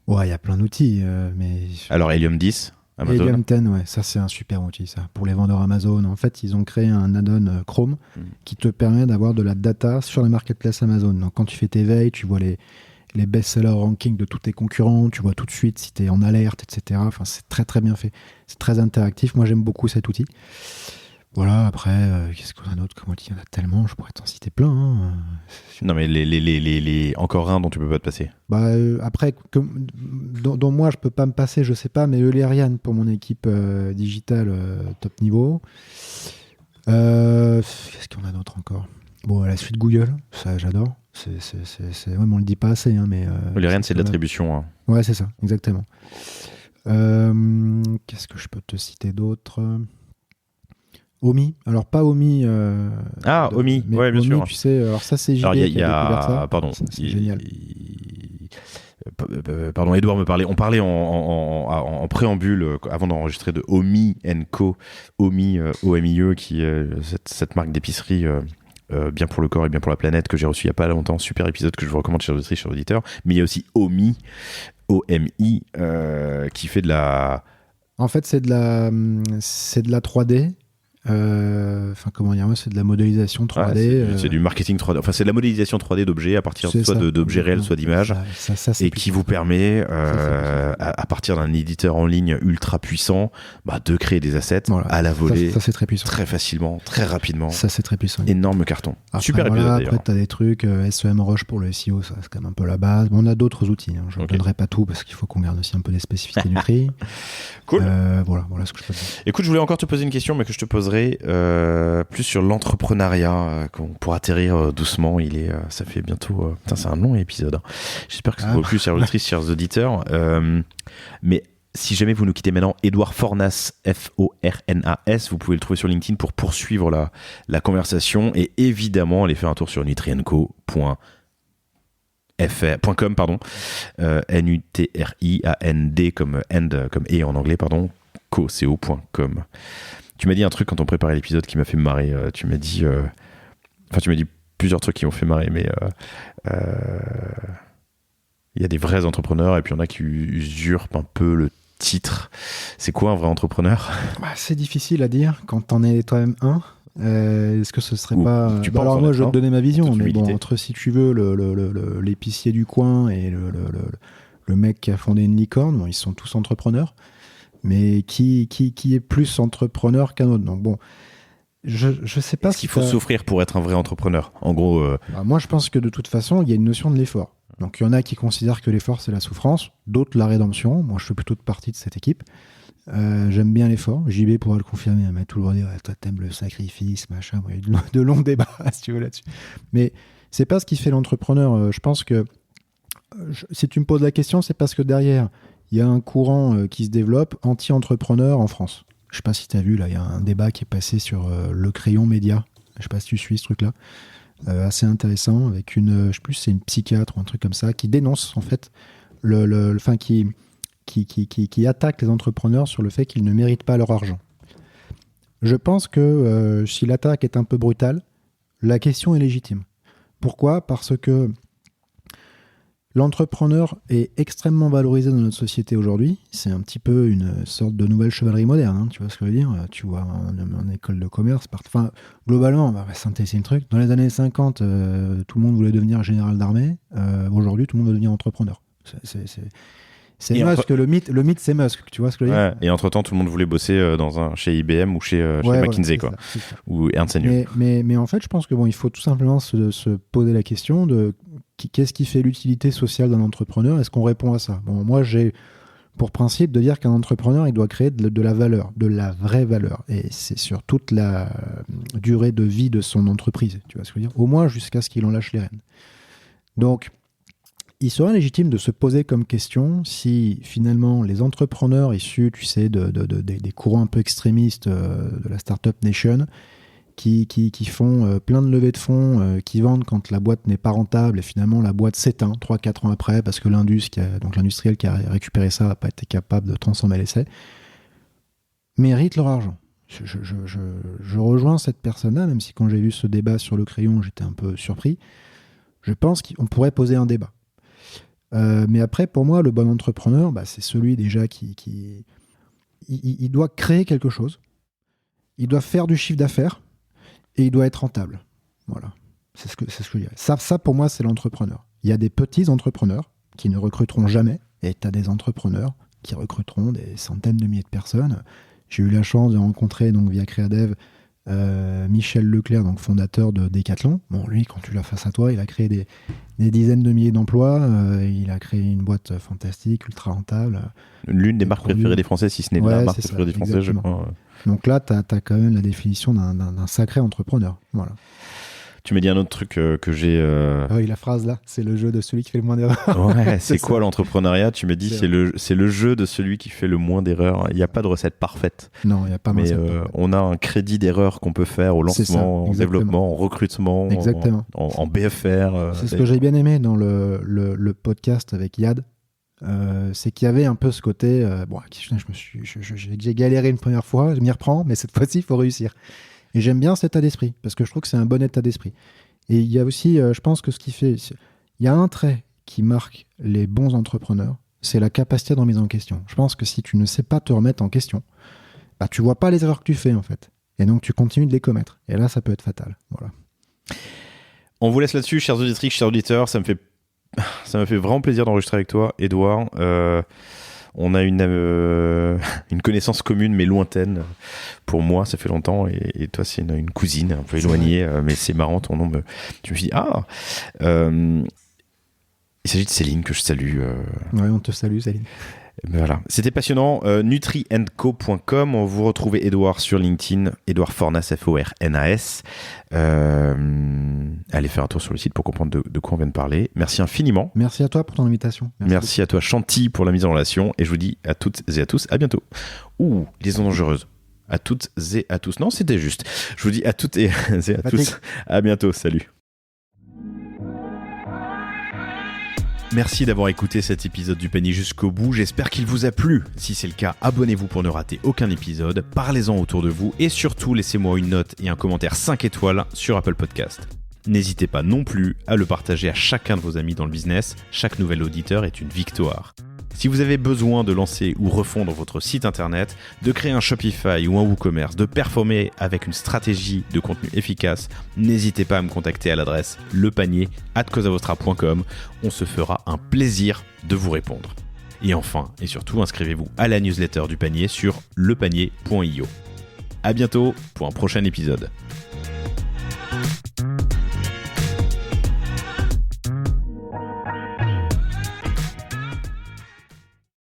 Ouais, il y a plein d'outils. Mais... Alors, Helium 10, Amazon. Helium 10, ouais, ça c'est un super outil, ça. Pour les vendeurs Amazon, en fait, ils ont créé un add-on Chrome qui te permet d'avoir de la data sur la marketplace Amazon. Donc, quand tu fais tes veilles, tu vois les best-seller rankings de tous tes concurrents, tu vois tout de suite si tu es en alerte, etc. Enfin, c'est très très bien fait. C'est très interactif. Moi, j'aime beaucoup cet outil. Voilà, après, qu'est-ce qu'on a d'autre comme outil ? Il y en a tellement, je pourrais t'en citer plein. Hein. Non, mais les encore un dont tu peux pas te passer. Après, dont moi, je peux pas me passer, je sais pas, mais Eulerian pour mon équipe digitale top niveau. Qu'est-ce qu'on a d'autre encore ? Bon, la suite Google, ça j'adore. Ouais, mais on le dit pas assez. Hein, mais, Eulerian, c'est de l'attribution. Hein. Ouais, c'est ça, exactement. Qu'est-ce que je peux te citer d'autre ? Omi, alors pas Omi. Omi, ouais, bien Omi, sûr. Tu sais, alors ça c'est JB alors, qui a découvert ça. Pardon, c'est génial. Pardon, Edouard me parlait. On parlait en préambule avant d'enregistrer de Omi & Co. Omi, OMIE, qui est cette marque d'épicerie bien pour le corps et bien pour la planète que j'ai reçu il y a pas longtemps. Super épisode que je vous recommande, chers auditrices, chers auditeurs. Mais il y a aussi Omi, OMI, qui fait de la. En fait, c'est de la 3D. Comment dire, c'est de la modélisation 3D. C'est du marketing 3D. Enfin, c'est de la modélisation 3D d'objets à partir soit d'objets réels, soit d'images, et qui vous permet, à partir d'un éditeur en ligne ultra puissant, de créer des assets à la volée. Ça, c'est très puissant. Très facilement, très rapidement. Ça, c'est très puissant. Énorme carton. Après, super épisode d'ailleurs. Après, tu as des trucs SEMrush pour le SEO, ça c'est quand même un peu la base. Mais on a d'autres outils. Hein. Je ne donnerai pas tout parce qu'il faut qu'on garde aussi un peu des spécificités Nutri. Cool. Voilà ce que je peux dire. Écoute, je voulais encore te poser une question, mais que je te poserai plus sur l'entrepreneuriat pour atterrir doucement. Ça fait bientôt. C'est un long épisode. Hein. J'espère que ça vaut le plus, chers auditrices, chers auditeurs. Mais si jamais vous nous quittez maintenant, Edouard Fornas, Fornas, vous pouvez le trouver sur LinkedIn pour poursuivre la conversation et évidemment aller faire un tour sur nutrienco.com, Nutriand comme end, comme et en anglais, pardon, co.com. Tu m'as dit un truc quand on préparait l'épisode qui m'a fait marrer. Tu m'as dit plusieurs trucs qui m'ont fait marrer, mais il y a des vrais entrepreneurs et puis il y en a qui usurpent un peu le titre. C'est quoi un vrai entrepreneur ? C'est difficile à dire quand t'en es toi-même un. Est-ce que ce serait pas... alors moi, je vais te donner ma vision, mais bon, entre, si tu veux, l'épicier du coin et le mec qui a fondé une licorne, ils sont tous entrepreneurs. Mais qui est plus entrepreneur qu'un autre. Donc bon, Je sais pas Est-ce qu'il faut souffrir pour être un vrai entrepreneur ? En gros... Moi, je pense que de toute façon, il y a une notion de l'effort. Donc, il y en a qui considèrent que l'effort, c'est la souffrance, d'autres la rédemption. Moi, je fais plutôt partie de cette équipe. J'aime bien l'effort. JB pourra le confirmer. Elle m'a toujours dit toi, t'aimes le sacrifice, machin. Il y a eu de longs débats, si tu veux, là-dessus. Mais c'est pas ce qui fait l'entrepreneur. Je pense que si tu me poses la question, c'est parce que derrière, il y a un courant qui se développe anti-entrepreneur en France. Je sais pas si tu as vu, là, il y a un débat qui est passé sur le crayon média. Je sais pas si tu suis ce truc-là. Assez intéressant, avec je sais plus si c'est une psychiatre ou un truc comme ça, qui dénonce en fait, qui attaque les entrepreneurs sur le fait qu'ils ne méritent pas leur argent. Je pense que si l'attaque est un peu brutale, la question est légitime. Pourquoi ? Parce que l'entrepreneur est extrêmement valorisé dans notre société aujourd'hui. C'est un petit peu une sorte de nouvelle chevalerie moderne, hein, tu vois ce que je veux dire ? Tu vois, en école de commerce, globalement, on va synthétiser le truc. Dans les années 50, tout le monde voulait devenir général d'armée. Aujourd'hui, tout le monde veut devenir entrepreneur. C'est Musk, le mythe c'est Musk, tu vois ce que je veux dire ? Et entre-temps, tout le monde voulait bosser chez IBM ou chez McKinsey, quoi. C'est ça. Ou Ernst & Young. Mais en fait, je pense que il faut tout simplement se poser la question de qu'est-ce qui fait l'utilité sociale d'un entrepreneur ? Est-ce qu'on répond à ça ? Moi, j'ai pour principe de dire qu'un entrepreneur, il doit créer de la valeur, de la vraie valeur. Et c'est sur toute la durée de vie de son entreprise, tu vois ce que je veux dire ? Au moins jusqu'à ce qu'il en lâche les rênes. Donc, il serait légitime de se poser comme question si finalement les entrepreneurs issus, tu sais, des courants un peu extrémistes de la Startup Nation, qui font plein de levées de fonds, qui vendent quand la boîte n'est pas rentable et finalement la boîte s'éteint 3-4 ans après parce que l'industriel qui a récupéré ça n'a pas été capable de transformer l'essai, méritent leur argent. Je rejoins cette personne-là, même si quand j'ai vu ce débat sur le crayon, j'étais un peu surpris. Je pense qu'on pourrait poser un débat. Mais après, pour moi, le bon entrepreneur, c'est celui déjà qui il doit créer quelque chose, il doit faire du chiffre d'affaires et il doit être rentable. Voilà, c'est ce que je dirais. Ça, pour moi, c'est l'entrepreneur. Il y a des petits entrepreneurs qui ne recruteront jamais, et tu as des entrepreneurs qui recruteront des centaines de milliers de personnes. J'ai eu la chance de rencontrer donc via Créadev Michel Leclerc, donc fondateur de Decathlon. Lui, quand tu l'as face à toi, il a créé des dizaines de milliers d'emplois. Il a créé une boîte fantastique, ultra rentable. L'une des marques préférées des Français, si ce n'est la marque préférée des Français, je crois. Donc là, tu as quand même la définition d'un sacré entrepreneur. Voilà. Tu m'as dit un autre truc que j'ai... Oui, la phrase là, c'est le jeu de celui qui fait le moins d'erreurs. Ouais, c'est quoi l'entrepreneuriat ? Tu m'as dit c'est le jeu de celui qui fait le moins d'erreurs. Il n'y a pas de recette parfaite. Non, il n'y a pas de recette. Mais on a un crédit d'erreurs qu'on peut faire au lancement, en développement, en recrutement, en BFR. C'est ce que j'ai bien aimé dans le podcast avec Yad. C'est qu'il y avait un peu ce côté... j'ai galéré une première fois, je m'y reprends, mais cette fois-ci, il faut réussir. Et j'aime bien cet état d'esprit, parce que je trouve que c'est un bon état d'esprit. Et il y a aussi, je pense que ce qui fait... Il y a un trait qui marque les bons entrepreneurs, c'est la capacité de remise en question. Je pense que si tu ne sais pas te remettre en question, tu vois pas les erreurs que tu fais, en fait. Et donc, tu continues de les commettre. Et là, ça peut être fatal. Voilà. On vous laisse là-dessus, chers auditrices, chers auditeurs. Ça me fait vraiment plaisir d'enregistrer avec toi, Edouard. On a une connaissance commune mais lointaine. Pour moi, ça fait longtemps, et toi, c'est une cousine un peu éloignée, mais c'est marrant ton nom. Tu me dis il s'agit de Céline que je salue. Ouais, on te salue, Céline. Voilà, c'était passionnant. Nutriandco.com. On vous retrouvez Edouard sur LinkedIn, Edouard Fornas, Fornas. Allez faire un tour sur le site pour comprendre de quoi on vient de parler. Merci infiniment. Merci à toi pour ton invitation. Merci à toi, Chanty, pour la mise en relation. Et je vous dis à toutes et à tous, à bientôt. Liaison dangereuse. À toutes et à tous. Non, c'était juste. Je vous dis à toutes et à tous. À bientôt. Salut. Merci d'avoir écouté cet épisode du panier jusqu'au bout, j'espère qu'il vous a plu. Si c'est le cas, abonnez-vous pour ne rater aucun épisode, parlez-en autour de vous et surtout laissez-moi une note et un commentaire 5 étoiles sur Apple Podcast. N'hésitez pas non plus à le partager à chacun de vos amis dans le business, chaque nouvel auditeur est une victoire. Si vous avez besoin de lancer ou refondre votre site internet, de créer un Shopify ou un WooCommerce, de performer avec une stratégie de contenu efficace, n'hésitez pas à me contacter à l'adresse lepanier@cosavostra.com. On se fera un plaisir de vous répondre. Et enfin, et surtout, inscrivez-vous à la newsletter du panier sur lepanier.io. À bientôt pour un prochain épisode.